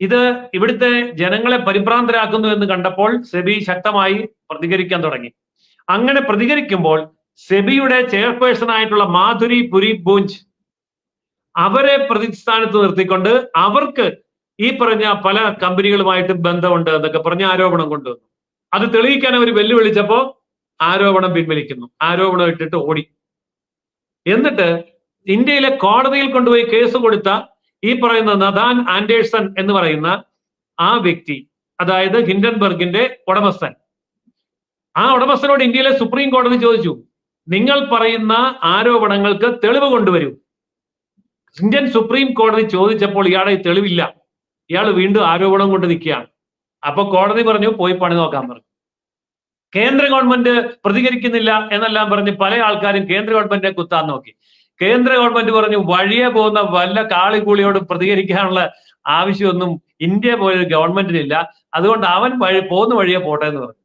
ഇത് ഇവിടുത്തെ ജനങ്ങളെ പരിഭ്രാന്തരാക്കുന്നു എന്ന് കണ്ടപ്പോൾ സെബി ശക്തമായി പ്രതികരിക്കാൻ തുടങ്ങി. അങ്ങനെ പ്രതികരിക്കുമ്പോൾ സെബിയുടെ ചെയർപേഴ്സൺ ആയിട്ടുള്ള മാധുരി പുരി ബൂഞ്ച് അവരെ പ്രതിസ്ഥാനത്ത് നിർത്തിക്കൊണ്ട് അവർക്ക് ഈ പറഞ്ഞ പല കമ്പനികളുമായിട്ട് ബന്ധമുണ്ട് എന്നൊക്കെ പറഞ്ഞ ആരോപണം കൊണ്ടുവന്നു. അത് തെളിയിക്കാൻ അവർ വെല്ലുവിളിച്ചപ്പോ ആരോപണം പിൻവലിക്കുന്നു, ആരോപണം ഇട്ടിട്ട് ഓടി. എന്നിട്ട് ഇന്ത്യയിലെ കോടതിയിൽ കൊണ്ടുപോയി കേസ് കൊടുത്ത ഈ പറയുന്ന നഥാൻ ആൻഡേഴ്സൺ എന്ന് പറയുന്ന ആ വ്യക്തി, അതായത് ഹിൻഡൻബർഗിന്റെ ഉടമസ്ഥൻ, ആ ഉടമസ്ഥനോട് ഇന്ത്യയിലെ സുപ്രീം കോടതി ചോദിച്ചു, നിങ്ങൾ പറയുന്ന ആരോപണങ്ങൾക്ക് തെളിവ് കൊണ്ടുവരൂ. ഇന്ത്യൻ സുപ്രീം കോടതി ചോദിച്ചപ്പോൾ ഇയാളെ തെളിവില്ല, ഇയാൾ വീണ്ടും ആരോപണം കൊണ്ട് നിൽക്കുകയാണ്. അപ്പൊ കോടതി പറഞ്ഞു പോയി പണി നോക്കാൻ പറഞ്ഞു. കേന്ദ്ര ഗവൺമെന്റ് പ്രതികരിക്കുന്നില്ല എന്നെല്ലാം പറഞ്ഞ് പല ആൾക്കാരും കേന്ദ്ര ഗവൺമെന്റിനെ കുത്താൻ നോക്കി. കേന്ദ്ര ഗവൺമെന്റ് പറഞ്ഞു വഴിയെ പോകുന്ന വല്ല കാളികൂളിയോട് പ്രതികരിക്കാനുള്ള ആവശ്യമൊന്നും ഇന്ത്യ പോലൊരു ഗവൺമെന്റിനില്ല, അതുകൊണ്ട് അവൻ പോകുന്ന വഴിയെ പോട്ടെ എന്ന് പറഞ്ഞു.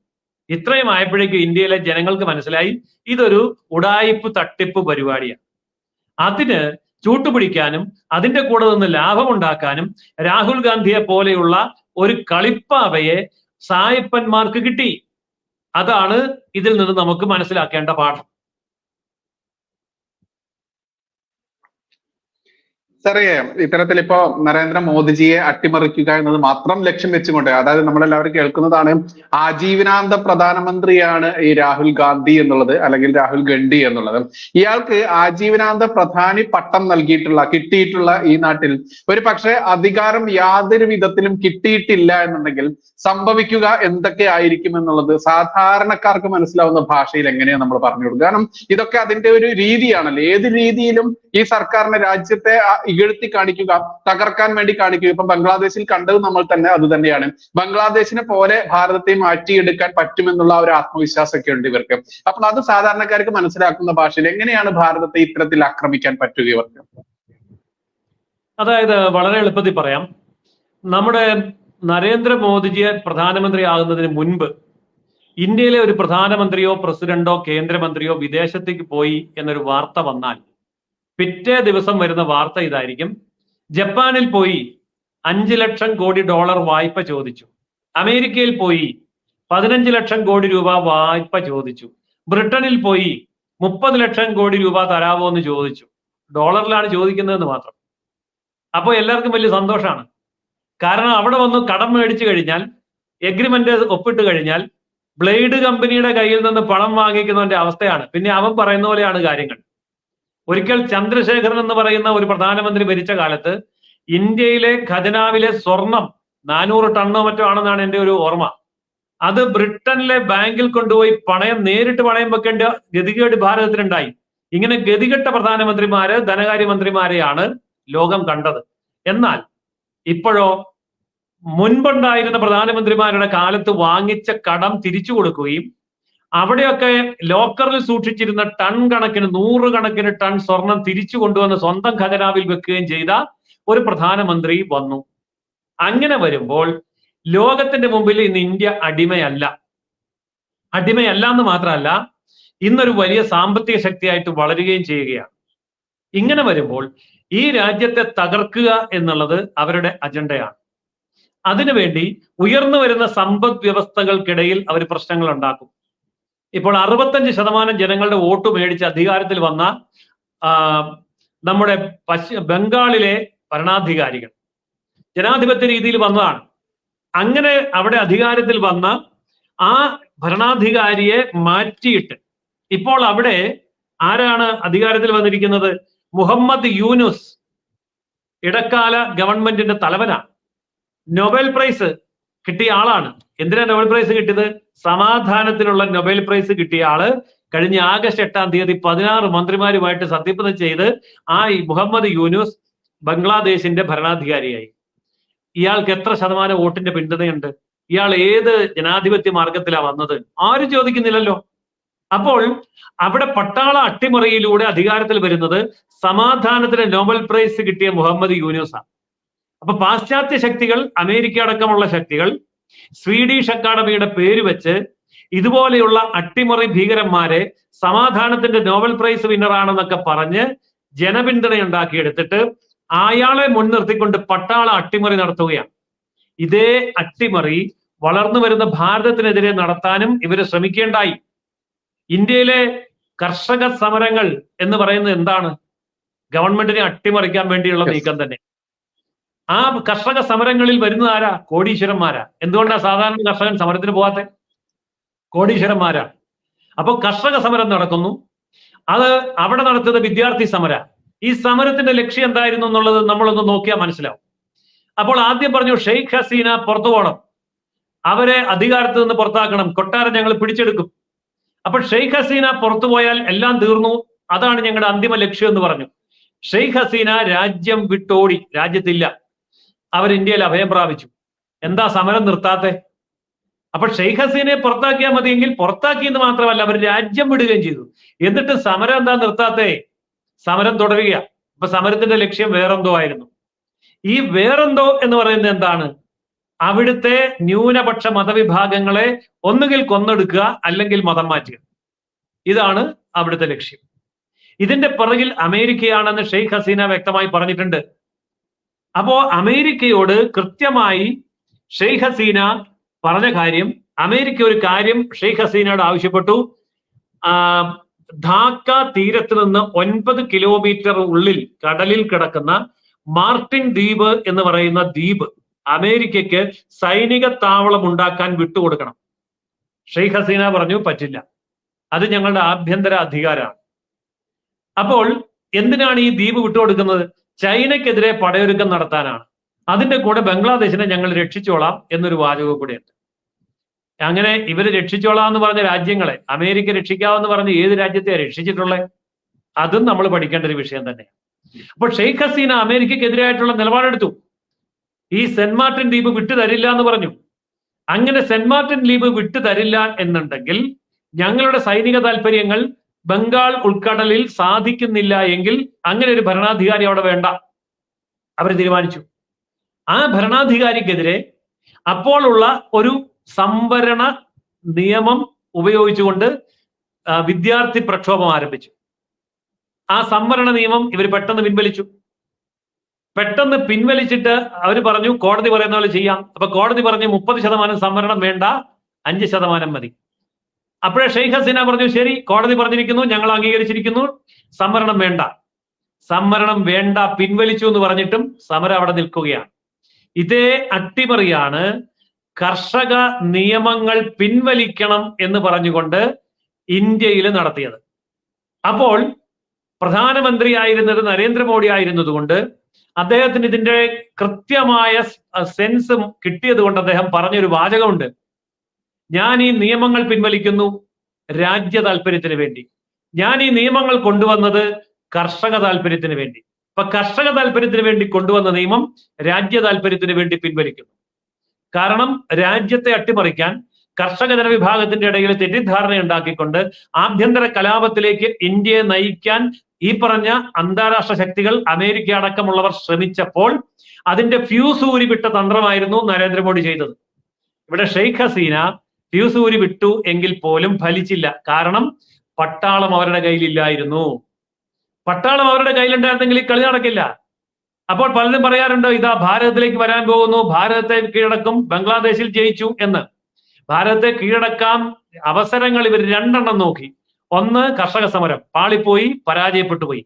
ഇത്രയും ആയപ്പോഴേക്കും ഇന്ത്യയിലെ ജനങ്ങൾക്ക് മനസ്സിലായി ഇതൊരു ഉഡായിപ്പ് തട്ടിപ്പ് പരിപാടിയാണ്. അതിന് ചൂട്ടുപിടിക്കാനും അതിന്റെ കൂടെ നിന്ന് ലാഭമുണ്ടാക്കാനും രാഹുൽ ഗാന്ധിയെ പോലെയുള്ള ഒരു കളിപ്പാവയെ സായിപ്പന്മാർക്ക് കിട്ടി. അതാണ് ഇതിൽ നിന്ന് നമുക്ക് മനസ്സിലാക്കേണ്ട പാഠം. അറിയാം, ഇത്തരത്തിൽ ഇപ്പോ നരേന്ദ്രമോദിജിയെ അട്ടിമറിക്കുക എന്നത് മാത്രം ലക്ഷ്യം വെച്ചുകൊണ്ട്, അതായത് നമ്മളെല്ലാവരും കേൾക്കുന്നതാണ് ആജീവനാന്ത പ്രധാനമന്ത്രിയാണ് ഈ രാഹുൽ ഗാന്ധി എന്നുള്ളത്, അല്ലെങ്കിൽ രാഹുൽ ഗണ്ഡി എന്നുള്ളത്. ഇയാൾക്ക് ആജീവനാന്ത പ്രധാനി പട്ടം കിട്ടിയിട്ടുള്ള ഈ നാട്ടിൽ ഒരു പക്ഷേ അധികാരം യാതൊരു വിധത്തിലും കിട്ടിയിട്ടില്ല എന്നുണ്ടെങ്കിൽ സംഭവിക്കുക എന്തൊക്കെ ആയിരിക്കും എന്നുള്ളത് സാധാരണക്കാർക്ക് മനസ്സിലാവുന്ന ഭാഷയിൽ എങ്ങനെയാണ് നമ്മൾ പറഞ്ഞു കൊടുക്കുക. കാരണം ഇതൊക്കെ അതിന്റെ ഒരു രീതിയാണല്ലോ. ഏത് രീതിയിലും ഈ സർക്കാരിനെ, രാജ്യത്തെ ഇകഴ്ത്തി കാണിക്കുക, തകർക്കാൻ വേണ്ടി കാണിക്കുക. ഇപ്പൊ ബംഗ്ലാദേശിൽ കണ്ടത് നമ്മൾ തന്നെ അത് തന്നെയാണ്. ബംഗ്ലാദേശിനെ പോലെ ഭാരതത്തെ മാറ്റിയെടുക്കാൻ പറ്റുമെന്നുള്ള ഒരു ആത്മവിശ്വാസമൊക്കെ ഉണ്ട് ഇവർക്ക്. അപ്പോൾ അത് സാധാരണക്കാർക്ക് മനസ്സിലാക്കുന്ന ഭാഷയിൽ എങ്ങനെയാണ് ഭാരതത്തെ ഇത്തരത്തിൽ ആക്രമിക്കാൻ പറ്റുക ഇവർക്ക്? അതായത് വളരെ എളുപ്പത്തിൽ പറയാം, നമ്മുടെ നരേന്ദ്രമോദിജിയെ പ്രധാനമന്ത്രി ആകുന്നതിന് മുൻപ് ഇന്ത്യയിലെ ഒരു പ്രധാനമന്ത്രിയോ പ്രസിഡന്റോ കേന്ദ്രമന്ത്രിയോ വിദേശത്തേക്ക് പോയി എന്നൊരു വാർത്ത വന്നാൽ പിറ്റേ ദിവസം വരുന്ന വാർത്ത ഇതായിരിക്കും: ജപ്പാനിൽ പോയി 5 ലക്ഷം കോടി ഡോളർ വായ്പ ചോദിച്ചു, അമേരിക്കയിൽ പോയി 15 ലക്ഷം കോടി രൂപ വായ്പ ചോദിച്ചു, ബ്രിട്ടനിൽ പോയി 30 ലക്ഷം കോടി രൂപ തരാവോ എന്ന് ചോദിച്ചു. ഡോളറിലാണ് ചോദിക്കുന്നതെന്ന് മാത്രം. അപ്പോൾ എല്ലാവർക്കും വലിയ സന്തോഷമാണ്. കാരണം അവിടെ വന്ന് കടം മേടിച്ചു കഴിഞ്ഞാൽ, എഗ്രിമെന്റ് ഒപ്പിട്ട് കഴിഞ്ഞാൽ ബ്ലേഡ് കമ്പനിയുടെ കയ്യിൽ നിന്ന് പണം വാങ്ങിക്കുന്നതിന്റെ അവസ്ഥയാണ്. പിന്നെ അവൻ പറയുന്ന പോലെയാണ് കാര്യങ്ങൾ. ഒരിക്കൽ ചന്ദ്രശേഖരൻ എന്ന് പറയുന്ന ഒരു പ്രധാനമന്ത്രി ഭരിച്ച കാലത്ത് ഇന്ത്യയിലെ ഖജനാവിലെ സ്വർണം 400 ടണ്ണോ മറ്റോ ആണെന്നാണ് എൻ്റെ ഒരു ഓർമ്മ. അത് ബ്രിട്ടനിലെ ബാങ്കിൽ കൊണ്ടുപോയി നേരിട്ട് പണയം വെക്കേണ്ട ഗതികേട് ഭാരതത്തിലുണ്ടായി. ഇങ്ങനെ ഗതികെട്ട പ്രധാനമന്ത്രിമാര്, ധനകാര്യമന്ത്രിമാരെയാണ് ലോകം കണ്ടത്. എന്നാൽ ഇപ്പോഴോ മുൻപുണ്ടായിരുന്ന പ്രധാനമന്ത്രിമാരുടെ കാലത്ത് വാങ്ങിച്ച കടം തിരിച്ചു കൊടുക്കുകയും അവിടെയൊക്കെ ലോക്കറിൽ സൂക്ഷിച്ചിരുന്ന ടൺ കണക്കിന്, 100 കണക്കിന് ടൺ സ്വർണം തിരിച്ചു കൊണ്ടുവന്ന് സ്വന്തം ഖജനാവിൽ വെക്കുകയും ചെയ്ത ഒരു പ്രധാനമന്ത്രി വന്നു. അങ്ങനെ വരുമ്പോൾ ലോകത്തിന്റെ മുമ്പിൽ ഇന്ന് ഇന്ത്യ അടിമയല്ല എന്ന് മാത്രമല്ല, ഇന്നൊരു വലിയ സാമ്പത്തിക ശക്തിയായിട്ട് വളരുകയും ചെയ്യുകയാണ്. ഇങ്ങനെ വരുമ്പോൾ ഈ രാജ്യത്തെ തകർക്കുക എന്നുള്ളത് അവരുടെ അജണ്ടയാണ്. അതിനുവേണ്ടി ഉയർന്നു വരുന്ന സമ്പദ് വ്യവസ്ഥകൾക്കിടയിൽ അവർ പ്രശ്നങ്ങൾ ഉണ്ടാക്കും. ഇപ്പോൾ 65% ജനങ്ങളുടെ വോട്ട് മേടിച്ച് അധികാരത്തിൽ വന്ന നമ്മുടെ ബംഗാളിലെ ഭരണാധികാരികൾ ജനാധിപത്യ രീതിയിൽ വന്നതാണ്. അങ്ങനെ അവിടെ അധികാരത്തിൽ വന്ന ആ ഭരണാധികാരിയെ മാറ്റിയിട്ട് ഇപ്പോൾ അവിടെ ആരാണ് അധികാരത്തിൽ വന്നിരിക്കുന്നത്? മുഹമ്മദ് യൂനുസ് ഇടക്കാല ഗവൺമെന്റിന്റെ തലവനാണ്. നൊബേൽ പ്രൈസ് കിട്ടിയ ആളാണ്. എന്തിനാ നൊബേൽ പ്രൈസ് കിട്ടിയത്? സമാധാനത്തിനുള്ള നൊബേൽ പ്രൈസ് കിട്ടിയ ആള് കഴിഞ്ഞ ആഗസ്റ്റ് 8-ാം തീയതി 16 മന്ത്രിമാരുമായിട്ട് സത്യപ്രതിജ്ഞ ചെയ്ത് മുഹമ്മദ് യൂനുസ് ബംഗ്ലാദേശിന്റെ ഭരണാധികാരിയായി. ഇയാൾക്ക് എത്ര ശതമാനം വോട്ടിന്റെ പിന്തുണയുണ്ട്? ഇയാൾ ഏത് ജനാധിപത്യ മാർഗത്തിലാണ് വന്നത്? ആരും ചോദിക്കുന്നില്ലല്ലോ. അപ്പോൾ അവിടെ പട്ടാള അട്ടിമറിയിലൂടെ അധികാരത്തിൽ വരുന്നത് സമാധാനത്തിന് നോബൽ പ്രൈസ് കിട്ടിയ മുഹമ്മദ് യൂനുസാണ്. അപ്പൊ പാശ്ചാത്യ ശക്തികൾ, അമേരിക്ക അടക്കമുള്ള ശക്തികൾ സ്വീഡിഷ് അക്കാഡമിയുടെ പേര് വെച്ച് ഇതുപോലെയുള്ള അട്ടിമറി ഭീകരന്മാരെ സമാധാനത്തിന്റെ നോബൽ പ്രൈസ് വിന്നറാണെന്നൊക്കെ പറഞ്ഞ് ജനപിന്തുണ ഉണ്ടാക്കിയെടുത്തിട്ട് അയാളെ മുൻനിർത്തിക്കൊണ്ട് പട്ടാള അട്ടിമറി നടത്തുകയാണ്. ഇതേ അട്ടിമറി വളർന്നു വരുന്ന ഭാരതത്തിനെതിരെ നടത്താനും ഇവര് ശ്രമിക്കേണ്ടായി. ഇന്ത്യയിലെ കർഷക സമരങ്ങൾ എന്ന് പറയുന്നത് എന്താണ്? ഗവൺമെന്റിനെ അട്ടിമറിക്കാൻ വേണ്ടിയുള്ള നീക്കം തന്നെ. ആ കർഷക സമരങ്ങളിൽ വരുന്നത് ആരാ? കോടീശ്വരന്മാരാ. എന്തുകൊണ്ടാണ് സാധാരണ കർഷകൻ സമരത്തിന് പോകാത്തെ? കോടീശ്വരന്മാരാ. അപ്പൊ കർഷക സമരം നടക്കുന്നു. അത് അവിടെ നടത്തുന്നത് വിദ്യാർത്ഥി സമര. ഈ സമരത്തിന്റെ ലക്ഷ്യം എന്തായിരുന്നു എന്നുള്ളത് നമ്മളൊന്ന് നോക്കിയാൽ മനസ്സിലാവും. അപ്പോൾ ആദ്യം പറഞ്ഞു ഷെയ്ഖ് ഹസീന പുറത്തു പോകണം, അവരെ അധികാരത്തിൽ നിന്ന് പുറത്താക്കണം, കൊട്ടാരം ഞങ്ങൾ പിടിച്ചെടുക്കും. അപ്പോൾ ഷെയ്ഖ് ഹസീന പുറത്തു പോയാൽ എല്ലാം തീർന്നു, അതാണ് ഞങ്ങളുടെ അന്തിമ ലക്ഷ്യം എന്ന് പറഞ്ഞു. ഷെയ്ഖ് ഹസീന രാജ്യം വിട്ടോടി, രാജ്യത്തില്ല. അവർ ഇന്ത്യയിൽ അഭയം പ്രാപിച്ചു. എന്താ സമരം നിർത്താത്തെ? അപ്പൊ ഷെയ്ഖ് ഹസീനയെ പുറത്താക്കിയാൽ മതിയെങ്കിൽ പുറത്താക്കിയെന്ന് മാത്രമല്ല, അവർ രാജ്യം വിടുകയും ചെയ്തു. എന്നിട്ട് സമരം എന്താ നിർത്താത്തെ? സമരം തുടരുക. അപ്പൊ സമരത്തിന്റെ ലക്ഷ്യം വേറെന്തോ ആയിരുന്നു. ഈ വേറെന്തോ എന്ന് പറയുന്നത് എന്താണ്? അവിടുത്തെ ന്യൂനപക്ഷ മതവിഭാഗങ്ങളെ ഒന്നുകിൽ കൊന്നെടുക്കുക, അല്ലെങ്കിൽ മതം മാറ്റുക. ഇതാണ് അവിടുത്തെ ലക്ഷ്യം. ഇതിന്റെ പിറകിൽ അമേരിക്കയാണെന്ന് ഷെയ്ഖ് ഹസീന വ്യക്തമായി പറഞ്ഞിട്ടുണ്ട്. അപ്പോ അമേരിക്കയോട് കൃത്യമായി ഷെയ്ഖ് ഹസീന പറഞ്ഞ കാര്യം, അമേരിക്ക ഒരു കാര്യം ഷെയ്ഖ് ഹസീനയോട് ആവശ്യപ്പെട്ടു. ധാക്ക തീരത്ത് നിന്ന് 9 കിലോമീറ്റർ ഉള്ളിൽ കടലിൽ കിടക്കുന്ന മാർട്ടിൻ ദ്വീപ് എന്ന് പറയുന്ന ദ്വീപ് അമേരിക്കയ്ക്ക് സൈനിക താവളം ഉണ്ടാക്കാൻ വിട്ടുകൊടുക്കണം. ഷെയ്ഖ് ഹസീന പറഞ്ഞു പറ്റില്ല, അത് ഞങ്ങളുടെ ആഭ്യന്തര അധികാരമാണ്. അപ്പോൾ എന്തിനാണ് ഈ ദ്വീപ് വിട്ടുകൊടുക്കുന്നത്? ചൈനയ്ക്കെതിരെ പടയൊരുക്കം നടത്താനാണ്. അതിന്റെ കൂടെ ബംഗ്ലാദേശിനെ ഞങ്ങൾ രക്ഷിച്ചോളാം എന്നൊരു വാചകം കൂടെയുണ്ട്. അങ്ങനെ ഇവര് രക്ഷിച്ചോളാം എന്ന് പറഞ്ഞ രാജ്യങ്ങളെ അമേരിക്ക രക്ഷിക്കാമെന്ന് പറഞ്ഞ് ഏത് രാജ്യത്തെയാണ് രക്ഷിച്ചിട്ടുള്ളത്? അതും നമ്മൾ പഠിക്കേണ്ട ഒരു വിഷയം തന്നെ. അപ്പോൾ ഷെയ്ഖ് ഹസീന അമേരിക്കക്കെതിരായിട്ടുള്ള നിലപാടെടുത്തു. ഈ സെന്റ് മാർട്ടിൻ ദ്വീപ് വിട്ടു തരില്ല എന്ന് പറഞ്ഞു. അങ്ങനെ സെന്റ് മാർട്ടിൻ ദ്വീപ് വിട്ടു തരില്ല എന്നുണ്ടെങ്കിൽ ഞങ്ങളുടെ സൈനിക താല്പര്യങ്ങൾ ബംഗാൾ ഉൾക്കടലിൽ സാധിക്കുന്നില്ല എങ്കിൽ അങ്ങനെ ഒരു ഭരണാധികാരി അവിടെ വേണ്ട, അവർ തീരുമാനിച്ചു. ആ ഭരണാധികാരിക്കെതിരെ അപ്പോഴുള്ള ഒരു സംവരണ നിയമം ഉപയോഗിച്ചുകൊണ്ട് വിദ്യാർത്ഥി പ്രക്ഷോഭം ആരംഭിച്ചു. ആ സംവരണ നിയമം ഇവർ പെട്ടെന്ന് പിൻവലിച്ചു. പെട്ടെന്ന് പിൻവലിച്ചിട്ട് അവർ പറഞ്ഞു കോടതി പറയുന്ന പോലെ ചെയ്യാം. അപ്പൊ കോടതി പറഞ്ഞു 30% സംവരണം വേണ്ട, 5% മതി. അപ്പോഴേ ഷെയ്ഖ് ഹസീന പറഞ്ഞു ശരി, കോടതി പറഞ്ഞിരിക്കുന്നു, ഞങ്ങൾ അംഗീകരിച്ചിരിക്കുന്നു, സംവരണം വേണ്ട. സംവരണം വേണ്ട, പിൻവലിച്ചു എന്ന് പറഞ്ഞിട്ടും സമരം അവിടെ നിൽക്കുകയാണ്. ഇതേ അട്ടിമറിയാണ് കർഷക നിയമങ്ങൾ പിൻവലിക്കണം എന്ന് പറഞ്ഞുകൊണ്ട് ഇന്ത്യയിൽ നടത്തിയത്. അപ്പോൾ പ്രധാനമന്ത്രിയായിരുന്നത് നരേന്ദ്രമോദി ആയിരുന്നതുകൊണ്ട് അദ്ദേഹത്തിന് ഇതിന്റെ കൃത്യമായ സെൻസ് കിട്ടിയത് കൊണ്ട് അദ്ദേഹം പറഞ്ഞൊരു വാചകമുണ്ട്, ഞാൻ ഈ നിയമങ്ങൾ പിൻവലിക്കുന്നു രാജ്യ താല്പര്യത്തിന് വേണ്ടി, ഞാൻ ഈ നിയമങ്ങൾ കൊണ്ടുവന്നത് കർഷക താല്പര്യത്തിന് വേണ്ടി. അപ്പൊ കർഷക താല്പര്യത്തിന് വേണ്ടി കൊണ്ടുവന്ന നിയമം രാജ്യ താല്പര്യത്തിന് വേണ്ടി പിൻവലിക്കുന്നു. കാരണം രാജ്യത്തെ അട്ടിമറിക്കാൻ കർഷക ജനവിഭാഗത്തിന്റെ ഇടയിൽ തെറ്റിദ്ധാരണ ഉണ്ടാക്കിക്കൊണ്ട് ആഭ്യന്തര കലാപത്തിലേക്ക് ഇന്ത്യയെ നയിക്കാൻ ഈ പറഞ്ഞ അന്താരാഷ്ട്ര ശക്തികൾ, അമേരിക്ക അടക്കമുള്ളവർ ശ്രമിച്ചപ്പോൾ അതിന്റെ ഫ്യൂസ് ഊരിവിട്ട തന്ത്രമായിരുന്നു നരേന്ദ്രമോദി ചെയ്തത്. ഇവിടെ ഷെയ്ഖ് ഹസീന ഫ്യൂസ് ഊരി വിട്ടു എങ്കിൽ പോലും ഫലിച്ചില്ല. കാരണം പട്ടാളം അവരുടെ കയ്യിലില്ലായിരുന്നു. പട്ടാളം അവരുടെ കയ്യിലുണ്ടായിരുന്നെങ്കിൽ ഈ കളി നടക്കില്ല. അപ്പോൾ പലരും പറയാറുണ്ട്, ഇതാ ഭാരതത്തിലേക്ക് വരാൻ പോകുന്നു, ഭാരതത്തെ കീഴടക്കും, ബംഗ്ലാദേശിൽ ജയിച്ചു എന്ന്. ഭാരതത്തെ കീഴടക്കാൻ അവസരങ്ങൾ ഇവർ രണ്ടെണ്ണം നോക്കി. ഒന്ന്, കർഷക സമരം പാളിപ്പോയി, പരാജയപ്പെട്ടു പോയി.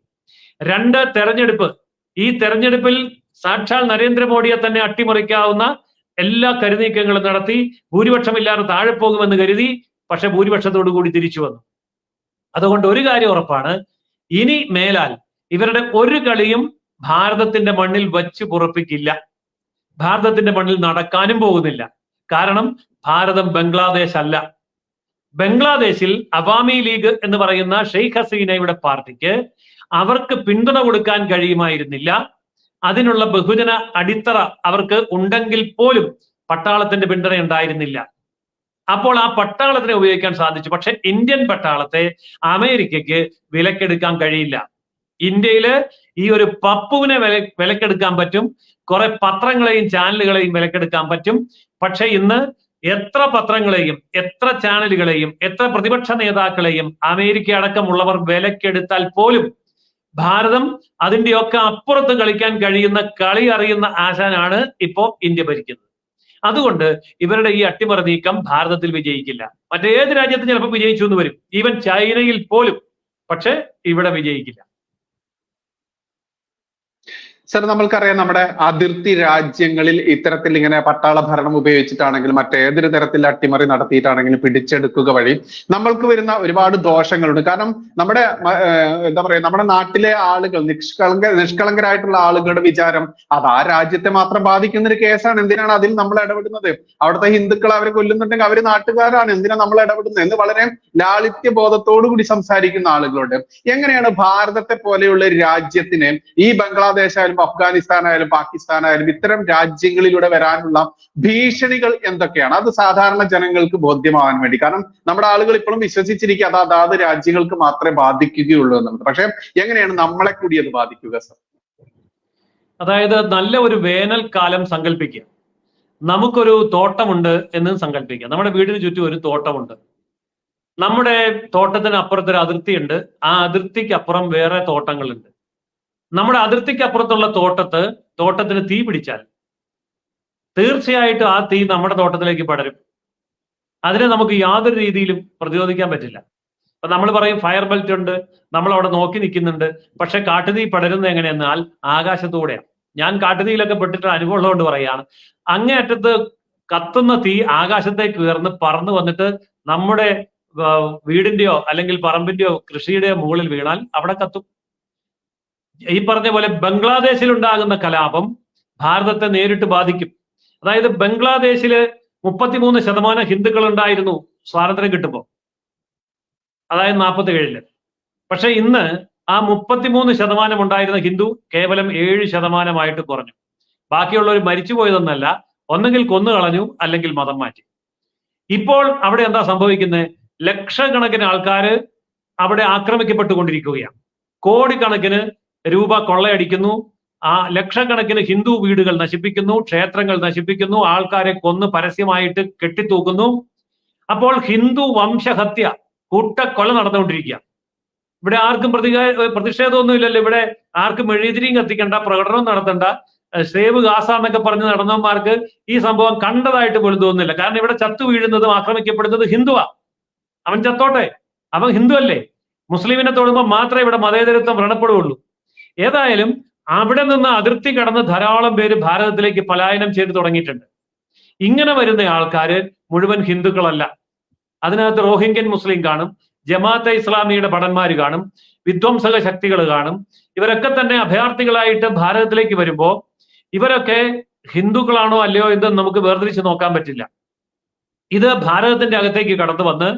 രണ്ട്, തെരഞ്ഞെടുപ്പ്. ഈ തെരഞ്ഞെടുപ്പിൽ സാക്ഷാൽ നരേന്ദ്രമോദിയെ തന്നെ അട്ടിമറിക്കാവുന്ന എല്ലാ കരുനീക്കങ്ങളും നടത്തി ഭൂരിപക്ഷമില്ലാതെ താഴെ പോകുമെന്ന് കരുതി. പക്ഷെ ഭൂരിപക്ഷത്തോടു കൂടി തിരിച്ചു വന്നു. അതുകൊണ്ട് ഒരു കാര്യം ഉറപ്പാണ്, ഇനി മേലാൽ ഇവരുടെ ഒരു കളിയും ഭാരതത്തിന്റെ മണ്ണിൽ വച്ച് പുറപ്പിക്കില്ല. ഭാരതത്തിന്റെ മണ്ണിൽ നടക്കാനും പോകുന്നില്ല. കാരണം ഭാരതം ബംഗ്ലാദേശ് അല്ല. ബംഗ്ലാദേശിൽ അവാമി ലീഗ് എന്ന് പറയുന്ന ഷെയ്ഖ് ഹസീനയുടെ പാർട്ടിക്ക് അവർക്ക് പിന്തുണ കൊടുക്കാൻ കഴിയുമായിരുന്നില്ല. അതിനുള്ള ബഹുജന അടിത്തറ അവർക്ക് ഉണ്ടെങ്കിൽ പോലും പട്ടാളത്തിന്റെ പിന്തുണ ഉണ്ടായിരുന്നില്ല. അപ്പോൾ ആ പട്ടാളത്തിനെ ഉപയോഗിക്കാൻ സാധിച്ചു. പക്ഷെ ഇന്ത്യൻ പട്ടാളത്തെ അമേരിക്കയ്ക്ക് വിലക്കെടുക്കാൻ കഴിയില്ല. ഇന്ത്യയില് ഈ ഒരു പപ്പുവിനെ വിലക്കെടുക്കാൻ പറ്റും, കുറെ പത്രങ്ങളെയും ചാനലുകളെയും വിലക്കെടുക്കാൻ പറ്റും. പക്ഷെ ഇന്ന് എത്ര പത്രങ്ങളെയും എത്ര ചാനലുകളെയും എത്ര പ്രതിപക്ഷ നേതാക്കളെയും അമേരിക്ക അടക്കമുള്ളവർ വിലക്കെടുത്താൽ പോലും ഭാരതം അതിന്റെയൊക്കെ അപ്പുറത്ത് കളിക്കാൻ കഴിയുന്ന കളി അറിയുന്ന ആശാനാണ് ഇപ്പോ ഇന്ത്യ ഭരിക്കുന്നത്. അതുകൊണ്ട് ഇവരുടെ ഈ അട്ടിമറി നീക്കം ഭാരതത്തിൽ വിജയിക്കില്ല. മറ്റേത് രാജ്യത്തും ചിലപ്പോൾ വിജയിച്ചു എന്ന് വരും, ഈവൻ ചൈനയിൽ പോലും. പക്ഷെ ഇവിടെ വിജയിക്കില്ല. സർ, നമ്മൾക്കറിയാം നമ്മുടെ അതിർത്തി രാജ്യങ്ങളിൽ ഇത്തരത്തിൽ ഇങ്ങനെ പട്ടാള ഭരണം ഉപയോഗിച്ചിട്ടാണെങ്കിലും മറ്റേതൊരു തരത്തിൽ അട്ടിമറി നടത്തിയിട്ടാണെങ്കിലും പിടിച്ചെടുക്കുക വഴി നമ്മൾക്ക് വരുന്ന ഒരുപാട് ദോഷങ്ങളുണ്ട്. കാരണം നമ്മുടെ എന്താ പറയാ, നമ്മുടെ നാട്ടിലെ ആളുകൾ നിഷ്കളങ്കരായിട്ടുള്ള ആളുകളുടെ വിചാരം അത് ആ രാജ്യത്തെ മാത്രം ബാധിക്കുന്ന ഒരു കേസാണ്, എന്തിനാണ് അതിൽ നമ്മൾ ഇടപെടുന്നത്, അവിടുത്തെ ഹിന്ദുക്കൾ അവരെ കൊല്ലുന്നുണ്ടെങ്കിൽ അവര് നാട്ടുകാരാണ്, എന്തിനാ നമ്മൾ ഇടപെടുന്നത് എന്ന് വളരെ ലാളിത്യ ബോധത്തോടു കൂടി സംസാരിക്കുന്ന ആളുകളുണ്ട്. എങ്ങനെയാണ് ഭാരതത്തെ പോലെയുള്ള ഒരു രാജ്യത്തിന് ഈ ബംഗ്ലാദേശ് ആയാലും അഫ്ഗാനിസ്ഥാൻ ആയാലും പാകിസ്ഥാൻ ആയാലും ഇത്തരം രാജ്യങ്ങളിലൂടെ വരാനുള്ള ഭീഷണികൾ എന്തൊക്കെയാണ്, അത് സാധാരണ ജനങ്ങൾക്ക് ബോധ്യമാവാൻ വേണ്ടി? കാരണം നമ്മുടെ ആളുകൾ ഇപ്പോഴും വിശ്വസിച്ചിരിക്കുക അത് അതാത് രാജ്യങ്ങൾക്ക് മാത്രമേ ബാധിക്കുകയുള്ളൂ എന്നുള്ളത്. പക്ഷെ എങ്ങനെയാണ് നമ്മളെ കൂടി അത് ബാധിക്കുക സർ? അതായത് നല്ല ഒരു വേനൽക്കാലം സങ്കല്പിക്കുക. നമുക്കൊരു തോട്ടമുണ്ട് എന്ന് സങ്കല്പിക്കുക. നമ്മുടെ വീടിന് ചുറ്റും ഒരു തോട്ടമുണ്ട്. നമ്മുടെ തോട്ടത്തിന് അപ്പുറത്തൊരു അതിർത്തിയുണ്ട്. ആ അതിർത്തിക്ക് അപ്പുറം വേറെ തോട്ടങ്ങളുണ്ട്. നമ്മുടെ അതിർത്തിക്ക് അപ്പുറത്തുള്ള തോട്ടത്തിന് തീ പിടിച്ചാൽ തീർച്ചയായിട്ടും ആ തീ നമ്മുടെ തോട്ടത്തിലേക്ക് പടരും. അതിനെ നമുക്ക് യാതൊരു രീതിയിലും പ്രതിരോധിക്കാൻ പറ്റില്ല. അപ്പൊ നമ്മൾ പറയും ഫയർ ബെൽറ്റ് ഉണ്ട്, നമ്മൾ അവിടെ നോക്കി നിൽക്കുന്നുണ്ട്. പക്ഷെ കാട്ടുതീ പടരുന്നത് എങ്ങനെയെന്നാൽ ആകാശത്തൂടെയാണ്. ഞാൻ കാട്ടുതീയിലൊക്കെ പെട്ടിട്ട് അനുഭവം ഉള്ളതുകൊണ്ട് പറയാണ്, അങ്ങേയറ്റത്ത് കത്തുന്ന തീ ആകാശത്തേക്ക് ഉയർന്ന് പറന്നു വന്നിട്ട് നമ്മുടെ വീടിന്റെയോ അല്ലെങ്കിൽ പറമ്പിന്റെയോ കൃഷിയുടെയോ മുകളിൽ വീണാൽ അവിടെ കത്തും. ഈ പറഞ്ഞ പോലെ ബംഗ്ലാദേശിൽ ഉണ്ടാകുന്ന കലാപം ഭാരതത്തെ നേരിട്ട് ബാധിക്കും. അതായത് ബംഗ്ലാദേശില് 33% ഹിന്ദുക്കൾ ഉണ്ടായിരുന്നു സ്വാതന്ത്ര്യം കിട്ടുമ്പോൾ, അതായത് 47. പക്ഷെ ഇന്ന് ആ 33% ഉണ്ടായിരുന്ന ഹിന്ദു കേവലം 7% കുറഞ്ഞു. ബാക്കിയുള്ളവർ മരിച്ചുപോയതൊന്നല്ല, ഒന്നെങ്കിൽ കൊന്നുകളഞ്ഞു അല്ലെങ്കിൽ മതം മാറ്റി. ഇപ്പോൾ അവിടെ എന്താ സംഭവിക്കുന്നത്? ലക്ഷക്കണക്കിന് ആൾക്കാര് അവിടെ ആക്രമിക്കപ്പെട്ടുകൊണ്ടിരിക്കുകയാണ്. കോടിക്കണക്കിന് രൂപ കൊള്ളയടിക്കുന്നു. ആ ലക്ഷക്കണക്കിന് ഹിന്ദു വീടുകൾ നശിപ്പിക്കുന്നു, ക്ഷേത്രങ്ങൾ നശിപ്പിക്കുന്നു, ആൾക്കാരെ കൊന്ന് പരസ്യമായിട്ട് കെട്ടിത്തൂക്കുന്നു. അപ്പോൾ ഹിന്ദു വംശഹത്യ കൂട്ടക്കൊല നടന്നുകൊണ്ടിരിക്കുക. ഇവിടെ ആർക്കും പ്രതിഷേധമൊന്നുമില്ലല്ലോ. ഇവിടെ ആർക്കും മെഴുകുതിരിയും കത്തിക്കണ്ട, പ്രകടനം നടത്തണ്ട, സേവ് ഗാസ എന്നൊക്കെ പറഞ്ഞ് നടന്നവന്മാർക്ക് ഈ സംഭവം കണ്ടതായിട്ട് പോലും തോന്നുന്നില്ല. കാരണം ഇവിടെ ചത്തു വീഴുന്നതും ആക്രമിക്കപ്പെടുന്നത് ഹിന്ദുവാ. അവൻ ചത്തോട്ടെ, അവൻ ഹിന്ദു അല്ലേ. മുസ്ലിമിനെ തൊടുമ്പോൾ മാത്രമേ ഇവിടെ മതേതരത്വം വ്രണപ്പെടുകയുള്ളൂ. ഏതായാലും അവിടെ നിന്ന് അതിർത്തി കടന്ന് ധാരാളം പേര് ഭാരതത്തിലേക്ക് പലായനം ചെയ്ത് തുടങ്ങിയിട്ടുണ്ട്. ഇങ്ങനെ വരുന്ന ആൾക്കാര് മുഴുവൻ ഹിന്ദുക്കളല്ല. അതിനകത്ത് റോഹിംഗ്യൻ മുസ്ലിം കാണും, ജമാഅത്തെ ഇസ്ലാമിയുടെ ഭടന്മാര് കാണും, വിധ്വംസക ശക്തികൾ കാണും. ഇവരൊക്കെ തന്നെ അഭയാർത്ഥികളായിട്ട് ഭാരതത്തിലേക്ക് വരുമ്പോ ഇവരൊക്കെ ഹിന്ദുക്കളാണോ അല്ലയോ എന്ന് നമുക്ക് വേർതിരിച്ച് നോക്കാൻ പറ്റില്ല. ഇത് ഭാരതത്തിന്റെ അകത്തേക്ക് കടന്നു വന്ന്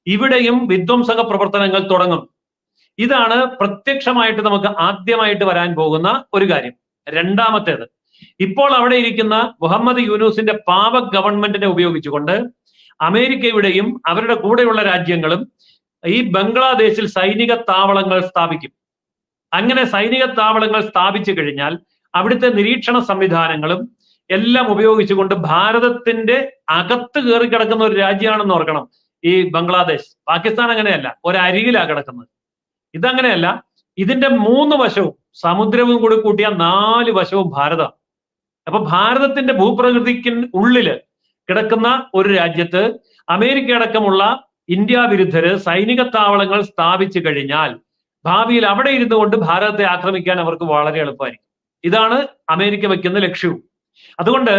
ഇവിടെയും വിധ്വംസക പ്രവർത്തനങ്ങൾ തുടങ്ങും. ഇതാണ് പ്രത്യക്ഷമായിട്ട് നമുക്ക് ആദ്യമായിട്ട് വരാൻ പോകുന്ന ഒരു കാര്യം. രണ്ടാമത്തേത്, ഇപ്പോൾ അവിടെ ഇരിക്കുന്ന മുഹമ്മദ് യൂനൂസിന്റെ പാവ ഗവൺമെന്റിനെ ഉപയോഗിച്ചുകൊണ്ട് അമേരിക്കയുടെയും അവരുടെ കൂടെയുള്ള രാജ്യങ്ങളും ഈ ബംഗ്ലാദേശിൽ സൈനിക താവളങ്ങൾ സ്ഥാപിക്കും. അങ്ങനെ സൈനിക താവളങ്ങൾ സ്ഥാപിച്ചു കഴിഞ്ഞാൽ അവിടുത്തെ നിരീക്ഷണ സംവിധാനങ്ങളും എല്ലാം ഉപയോഗിച്ചുകൊണ്ട് ഭാരതത്തിന്റെ അകത്ത് കയറി കിടക്കുന്ന ഒരു രാജ്യമാണെന്ന് ഓർക്കണം. ഈ ബംഗ്ലാദേശ്. പാകിസ്ഥാൻ അങ്ങനെയല്ല, ഒരരികിലാണ് കിടക്കുന്നത്. ഇതങ്ങനെയല്ല, ഇതിന്റെ 3 വശവും സമുദ്രവും കൂടി കൂട്ടിയ 4 വശവും ഭാരതം. അപ്പൊ ഭാരതത്തിന്റെ ഭൂപ്രകൃതിക്ക് ഉള്ളില് കിടക്കുന്ന ഒരു രാജ്യത്ത് അമേരിക്ക അടക്കമുള്ള ഇന്ത്യ വിരുദ്ധര് സൈനിക താവളങ്ങൾ സ്ഥാപിച്ചു കഴിഞ്ഞാൽ ഭാവിയിൽ അവിടെ ഇരുന്നു കൊണ്ട് ഭാരതത്തെ ആക്രമിക്കാൻ അവർക്ക് വളരെ എളുപ്പമായിരിക്കും. ഇതാണ് അമേരിക്ക വെക്കുന്ന ലക്ഷ്യവും. അതുകൊണ്ട്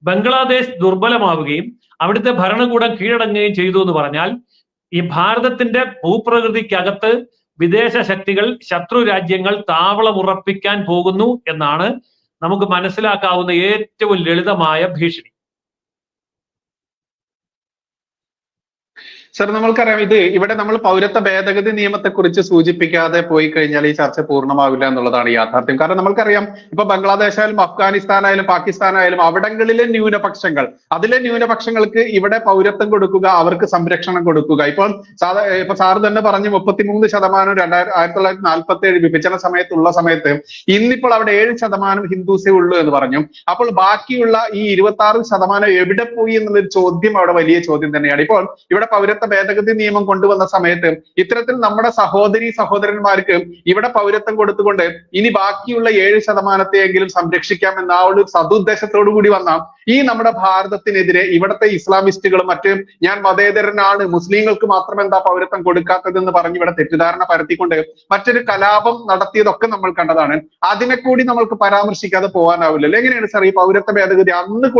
ബംഗ്ലാദേശ് ദുർബലമാവുകയും അവിടുത്തെ ഭരണകൂടം കീഴടങ്ങുകയും ചെയ്തു എന്ന് പറഞ്ഞാൽ ഈ ഭാരതത്തിന്റെ ഭൂപ്രകൃതിക്കകത്ത് വിദേശ ശക്തികൾ, ശത്രു രാജ്യങ്ങൾ താവളമുറപ്പിക്കാൻ പോകുന്നു എന്നാണ് നമുക്ക് മനസ്സിലാക്കാവുന്ന ഏറ്റവും ലളിതമായ ഭീഷണി. സർ, നമ്മൾക്കറിയാം ഇവിടെ നമ്മൾ പൗരത്വ ഭേദഗതി നിയമത്തെ കുറിച്ച് സൂചിപ്പിക്കാതെ പോയി കഴിഞ്ഞാൽ ഈ ചർച്ച പൂർണ്ണമാവില്ല എന്നുള്ളതാണ് യാഥാർത്ഥ്യം. കാരണം നമ്മൾക്കറിയാം, ഇപ്പൊ ബംഗ്ലാദേശ് ആയാലും അഫ്ഗാനിസ്ഥാനായാലും പാകിസ്ഥാനായാലും അവിടങ്ങളിലെ ന്യൂനപക്ഷങ്ങൾ, അതിലെ ന്യൂനപക്ഷങ്ങൾക്ക് ഇവിടെ പൗരത്വം കൊടുക്കുക, അവർക്ക് സംരക്ഷണം കൊടുക്കുക. ഇപ്പോൾ സാറ് തന്നെ പറഞ്ഞു 33% 1947 വിഭജന സമയത്തുള്ള സമയത്ത് ഇന്നിപ്പോൾ അവിടെ 7% ഹിന്ദുസേ ഉള്ളൂ എന്ന് പറഞ്ഞു. അപ്പോൾ ബാക്കിയുള്ള ഈ 26% എവിടെ പോയി എന്നുള്ളൊരു ചോദ്യം അവിടെ വലിയ ചോദ്യം തന്നെയാണ്. ഇപ്പോൾ ഇവിടെ പൗരത്വ ഭേദഗതി നിയമം കൊണ്ടുവന്ന സമയത്ത് ഇത്തരത്തിൽ നമ്മുടെ സഹോദരന്മാർക്ക് ഇവിടെ പൗരത്വം കൊടുത്തുകൊണ്ട് ഇനി ബാക്കിയുള്ള 7%എങ്കിലും സംരക്ഷിക്കാമെന്ന ആ ഒരു സതുദ്ദേശത്തോടു കൂടി വന്ന ഈ നമ്മുടെ ഭാരതത്തിനെതിരെ ഇവിടുത്തെ ഇസ്ലാമിസ്റ്റുകളും മറ്റും ഞാൻ മതേതരനാണ്, മുസ്ലിങ്ങൾക്ക് മാത്രം എന്താ പൗരത്വം കൊടുക്കാത്തതെന്ന് പറഞ്ഞ് ഇവിടെ തെറ്റിദ്ധാരണ പരത്തിക്കൊണ്ട് മറ്റൊരു കലാപം നടത്തിയതൊക്കെ നമ്മൾ കണ്ടതാണ്. അതിനെ കൂടി നമ്മൾക്ക് പരാമർശിക്കാതെ പോകാനാവില്ലല്ലോ. എങ്ങനെയാണ് സാർ ഈ പൗരത്വ ഭേദഗതി അന്ന്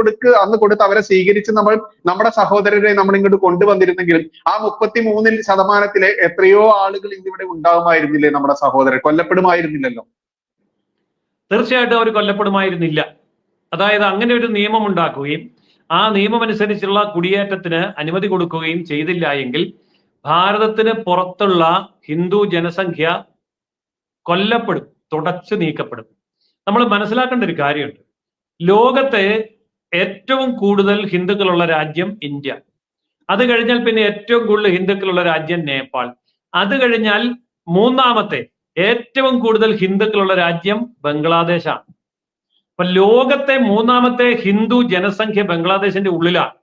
കൊടുത്ത് അവരെ സ്വീകരിച്ച് നമ്മൾ നമ്മുടെ സഹോദരരെ നമ്മൾ ഇങ്ങോട്ട് കൊണ്ടുവന്നിരുന്നെങ്കിൽ ആ 33% എത്രയോ ആളുകൾ ഇവിടെ ഉണ്ടാകുമായിരുന്നില്ലേ? നമ്മുടെ സഹോദരൻ കൊല്ലപ്പെടുമായിരുന്നില്ലല്ലോ. തീർച്ചയായിട്ടും അവർ കൊല്ലപ്പെടുമായിരുന്നില്ല. അതായത് അങ്ങനെ ഒരു നിയമം ഉണ്ടാക്കുകയും ആ നിയമം അനുസരിച്ചുള്ള കുടിയേറ്റത്തിന് അനുമതി കൊടുക്കുകയും ചെയ്തില്ല എങ്കിൽ ഭാരതത്തിന് പുറത്തുള്ള ഹിന്ദു ജനസംഖ്യ കൊല്ലപ്പെടും, തുടച്ചു നീക്കപ്പെടും. നമ്മൾ മനസ്സിലാക്കേണ്ട ഒരു കാര്യമുണ്ട്. ലോകത്തെ ഏറ്റവും കൂടുതൽ ഹിന്ദുക്കളുള്ള രാജ്യം ഇന്ത്യ. അത് കഴിഞ്ഞാൽ പിന്നെ ഏറ്റവും കൂടുതൽ ഹിന്ദുക്കളുള്ള രാജ്യം നേപ്പാൾ. അത് കഴിഞ്ഞാൽ മൂന്നാമത്തെ ഏറ്റവും കൂടുതൽ ഹിന്ദുക്കളുള്ള രാജ്യം ബംഗ്ലാദേശാണ്. അപ്പൊ ലോകത്തെ മൂന്നാമത്തെ ഹിന്ദു ജനസംഖ്യ ബംഗ്ലാദേശിന്റെ ഉള്ളിലാണ്.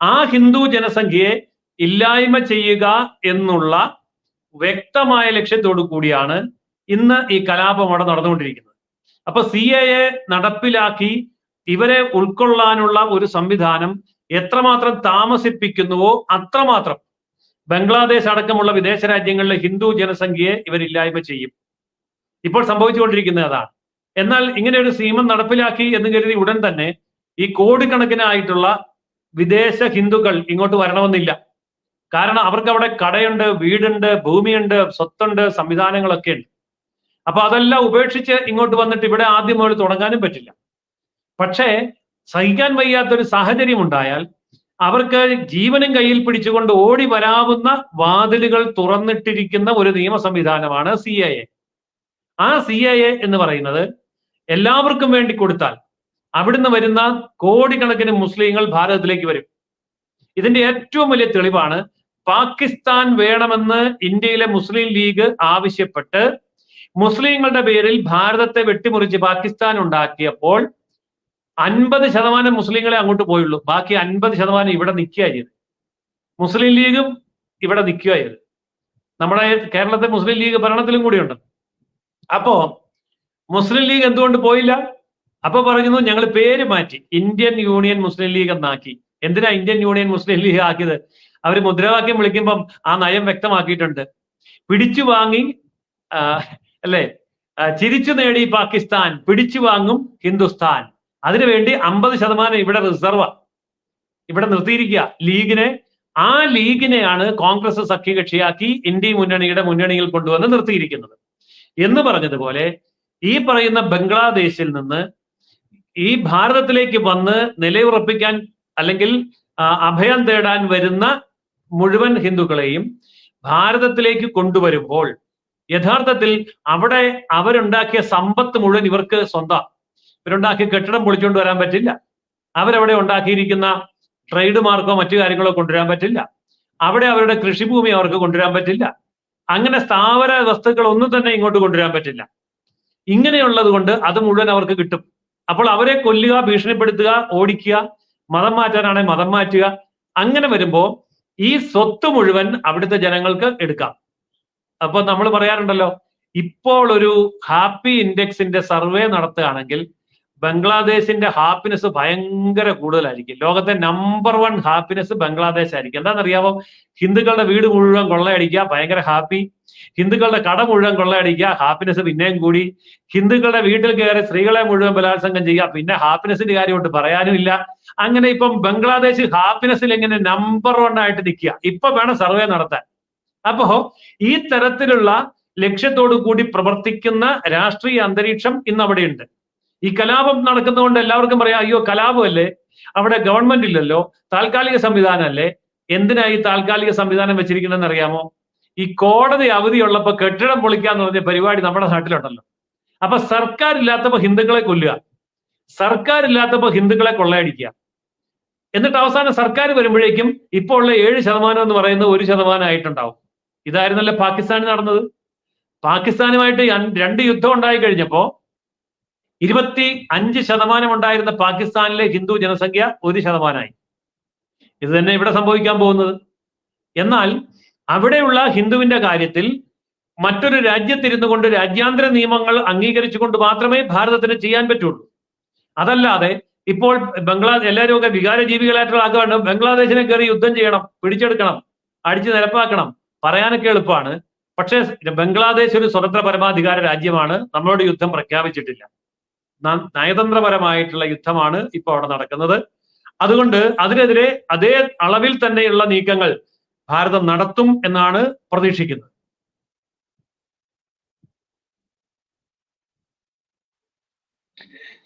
ആ ഹിന്ദു ജനസംഖ്യയെ ഇല്ലായ്മ ചെയ്യുക എന്നുള്ള വ്യക്തമായ ലക്ഷ്യത്തോടു കൂടിയാണ് ഇന്ന് ഈ കലാപം അവിടെ നടന്നുകൊണ്ടിരിക്കുന്നത്. അപ്പൊ CAA നടപ്പിലാക്കി ഇവരെ ഉൾക്കൊള്ളാനുള്ള ഒരു സംവിധാനം എത്രമാത്രം താമസിപ്പിക്കുന്നുവോ അത്രമാത്രം ബംഗ്ലാദേശ് അടക്കമുള്ള വിദേശ രാജ്യങ്ങളിലെ ഹിന്ദു ജനസംഖ്യയെ ഇവരില്ലായ്മ ചെയ്യും. ഇപ്പോൾ സംഭവിച്ചുകൊണ്ടിരിക്കുന്നത് അതാണ്. എന്നാൽ ഇങ്ങനെ ഒരു നിയമം നടപ്പിലാക്കി എന്ന് കരുതി ഉടൻ തന്നെ ഈ കോടിക്കണക്കിനായിട്ടുള്ള വിദേശ ഹിന്ദുക്കൾ ഇങ്ങോട്ട് വരണമെന്നില്ല. കാരണം അവർക്ക് അവിടെ കടയുണ്ട്, വീടുണ്ട്, ഭൂമിയുണ്ട്, സ്വത്തുണ്ട്, സംവിധാനങ്ങളൊക്കെ ഉണ്ട്. അപ്പൊ അതെല്ലാം ഉപേക്ഷിച്ച് ഇങ്ങോട്ട് വന്നിട്ട് ഇവിടെ ആദ്യം മുതൽ തുടങ്ങാനും പറ്റില്ല. പക്ഷേ സഹിക്കാൻ വയ്യാത്തൊരു സാഹചര്യം ഉണ്ടായാൽ അവർക്ക് ജീവനും കയ്യിൽ പിടിച്ചുകൊണ്ട് ഓടി വരാവുന്ന വാതിലുകൾ തുറന്നിട്ടിരിക്കുന്ന ഒരു നിയമ സംവിധാനമാണ് CAA. ആ CAA എന്ന് പറയുന്നത് എല്ലാവർക്കും വേണ്ടി കൊടുത്താൽ അവിടുന്ന് വരുന്ന കോടിക്കണക്കിന് മുസ്ലിങ്ങൾ ഭാരതത്തിലേക്ക് വരും. ഇതിന്റെ ഏറ്റവും വലിയ തെളിവാണ് പാകിസ്ഥാൻ വേണമെന്ന് ഇന്ത്യയിലെ മുസ്ലിം ലീഗ് ആവശ്യപ്പെട്ട് മുസ്ലിങ്ങളുടെ പേരിൽ ഭാരതത്തെ വെട്ടിമുറിച്ച് പാകിസ്ഥാൻ ഉണ്ടാക്കിയപ്പോൾ 50% മുസ്ലിങ്ങളെ അങ്ങോട്ട് പോയുള്ളൂ. ബാക്കി 50% ഇവിടെ നിൽക്കുക ചെയ്ത്. മുസ്ലിം ലീഗും ഇവിടെ നിൽക്കുക ചെയ്ത്. നമ്മുടെ കേരളത്തെ മുസ്ലിം ലീഗ് ഭരണത്തിലും കൂടിയുണ്ട്. അപ്പോ മുസ്ലിം ലീഗ് എന്തുകൊണ്ട് പോയില്ല? അപ്പൊ പറയുന്നു ഞങ്ങൾ പേര് മാറ്റി ഇന്ത്യൻ യൂണിയൻ മുസ്ലിം ലീഗ് എന്നാക്കി. എന്തിനാ ഇന്ത്യൻ യൂണിയൻ മുസ്ലിം ലീഗ് ആക്കിയത്? അവർ മുദ്രാവാക്യം വിളിക്കുമ്പം ആ നയം വ്യക്തമാക്കിയിട്ടുണ്ട്. പിടിച്ചു വാങ്ങി അല്ലെ, ചിരിച്ചു നേടി പാകിസ്ഥാൻ, പിടിച്ചു വാങ്ങും ഹിന്ദുസ്ഥാൻ. അതിനുവേണ്ടി 50% ഇവിടെ റിസർവ് ഇവിടെ നിർത്തിയിരിക്കുക ലീഗിനെ. ആ ലീഗിനെയാണ് കോൺഗ്രസ് സഖ്യകക്ഷിയാക്കി ഇന്ത്യ മുന്നണിയിൽ കൊണ്ടുവന്ന് നിർത്തിയിരിക്കുന്നത്. എന്ന് പറഞ്ഞതുപോലെ ഈ പറയുന്ന ബംഗ്ലാദേശിൽ നിന്ന് ഈ ഭാരതത്തിലേക്ക് വന്ന് നിലയുറപ്പിക്കാൻ അല്ലെങ്കിൽ അഭയം തേടാൻ വരുന്ന മുഴുവൻ ഹിന്ദുക്കളെയും ഭാരതത്തിലേക്ക് കൊണ്ടുവരുമ്പോൾ യഥാർത്ഥത്തിൽ അവിടെ അവരുണ്ടാക്കിയ സമ്പത്ത് മുഴുവൻ ഇവർക്ക് സ്വന്തം. ഇവരുണ്ടാക്കിയ കെട്ടിടം പൊളിച്ചുകൊണ്ട് വരാൻ പറ്റില്ല. അവരവിടെ ഉണ്ടാക്കിയിരിക്കുന്ന ട്രേഡ് മാർക്കോ മറ്റു കാര്യങ്ങളോ കൊണ്ടുവരാൻ പറ്റില്ല. അവിടെ അവരുടെ കൃഷിഭൂമി അവർക്ക് കൊണ്ടുവരാൻ പറ്റില്ല. അങ്ങനെ സ്ഥാവര വസ്തുക്കൾ ഒന്നും തന്നെ ഇങ്ങോട്ട് കൊണ്ടുവരാൻ പറ്റില്ല. ഇങ്ങനെയുള്ളത് കൊണ്ട് അത് മുഴുവൻ അവർക്ക് കിട്ടും. അപ്പോൾ അവരെ കൊല്ലുക, ഭീഷണിപ്പെടുത്തുക, ഓടിക്കുക, മതം മാറ്റാനാണെങ്കിൽ മതം മാറ്റുക. അങ്ങനെ വരുമ്പോൾ ഈ സ്വത്ത് മുഴുവൻ അവിടുത്തെ ജനങ്ങൾക്ക് എടുക്കാം. അപ്പൊ നമ്മൾ പറയാറുണ്ടല്ലോ, ഇപ്പോൾ ഒരു ഹാപ്പി ഇൻഡെക്സിന്റെ സർവേ നടത്തുകയാണെങ്കിൽ ബംഗ്ലാദേശിന്റെ ഹാപ്പിനെസ് ഭയങ്കര കൂടുതലായിരിക്കും. ലോകത്തെ നമ്പർ 1 ഹാപ്പിനെസ് ബംഗ്ലാദേശ് ആയിരിക്കും. എന്താണെന്നറിയാമോ? ഹിന്ദുക്കളുടെ വീട് മുഴുവൻ കൊള്ളയടിക്കുക, ഭയങ്കര ഹാപ്പി. ഹിന്ദുക്കളുടെ കട മുഴുവൻ കൊള്ളയടിക്കുക, ഹാപ്പിനെസ് പിന്നെയും കൂടി. ഹിന്ദുക്കളുടെ വീട്ടിൽ കയറി സ്ത്രീകളെ മുഴുവൻ ബലാത്സംഗം ചെയ്യുക, പിന്നെ ഹാപ്പിനെസിന്റെ കാര്യമായിട്ട് പറയാനും ഇല്ല. അങ്ങനെ ഇപ്പം ബംഗ്ലാദേശ് ഹാപ്പിനെസ്സിൽ എങ്ങനെ നമ്പർ 1 ആയിട്ട് നിൽക്കുക. ഇപ്പൊ വേണം സർവേ നടത്താൻ. അപ്പോ ഈ തരത്തിലുള്ള ലക്ഷ്യത്തോടു കൂടി പ്രവർത്തിക്കുന്ന രാഷ്ട്രീയ അന്തരീക്ഷം ഇന്ന് അവിടെയുണ്ട്. ഈ കലാപം നടക്കുന്നതുകൊണ്ട് എല്ലാവർക്കും പറയാം, അയ്യോ കലാപമല്ലേ, അവിടെ ഗവൺമെന്റ് ഇല്ലല്ലോ, താൽക്കാലിക സംവിധാനമല്ലേ. എന്തിനാ ഈ താൽക്കാലിക സംവിധാനം വെച്ചിരിക്കുന്നതെന്ന് അറിയാമോ? ഈ കോടതി അവധിയുള്ളപ്പോ കെട്ടിടം പൊളിക്കാന്ന് പറഞ്ഞ പരിപാടി നമ്മുടെ നാട്ടിലുണ്ടല്ലോ. അപ്പൊ സർക്കാർ ഇല്ലാത്തപ്പോ ഹിന്ദുക്കളെ കൊല്ലുക, സർക്കാർ ഇല്ലാത്തപ്പോ ഹിന്ദുക്കളെ കൊള്ളയടിക്കുക. എന്നിട്ട് അവസാനം സർക്കാർ വരുമ്പോഴേക്കും ഇപ്പോൾ ഉള്ള 7% എന്ന് പറയുന്നത് 1% ആയിട്ടുണ്ടാവും. ഇതായിരുന്നല്ലോ പാകിസ്ഥാനിൽ നടന്നത്. പാകിസ്ഥാനുമായിട്ട് 2 യുദ്ധം ഉണ്ടായി കഴിഞ്ഞപ്പോ 25% ഉണ്ടായിരുന്ന പാകിസ്ഥാനിലെ ഹിന്ദു ജനസംഖ്യ 1%. ഇത് തന്നെ ഇവിടെ സംഭവിക്കാൻ പോകുന്നത്. എന്നാൽ അവിടെയുള്ള ഹിന്ദുവിന്റെ കാര്യത്തിൽ മറ്റൊരു രാജ്യത്തിരുന്നു കൊണ്ട് രാജ്യാന്തര നിയമങ്ങൾ അംഗീകരിച്ചുകൊണ്ട് മാത്രമേ ഭാരതത്തിന് ചെയ്യാൻ പറ്റുള്ളൂ. അതല്ലാതെ ഇപ്പോൾ എല്ലാവരും ഒക്കെ വികാരജീവികളായിട്ടുള്ള ആൾക്കാരാണ്. ബംഗ്ലാദേശിനെ കയറി യുദ്ധം ചെയ്യണം, പിടിച്ചെടുക്കണം, അടിച്ചു നിരപ്പാക്കണം പറയാനൊക്കെ എളുപ്പമാണ്. പക്ഷേ ബംഗ്ലാദേശ് ഒരു സ്വതന്ത്ര പരമാധികാര രാജ്യമാണ്, നമ്മളോട് യുദ്ധം പ്രഖ്യാപിച്ചിട്ടില്ല. നയതന്ത്രപരമായിട്ടുള്ള യുദ്ധമാണ് ഇപ്പോൾ അവിടെ നടക്കുന്നത്. അതുകൊണ്ട് അതിനെതിരെ അതേ അളവിൽ തന്നെയുള്ള നീക്കങ്ങൾ ഭാരതം നടത്തും എന്നാണ് പ്രതീക്ഷിക്കുന്നത്.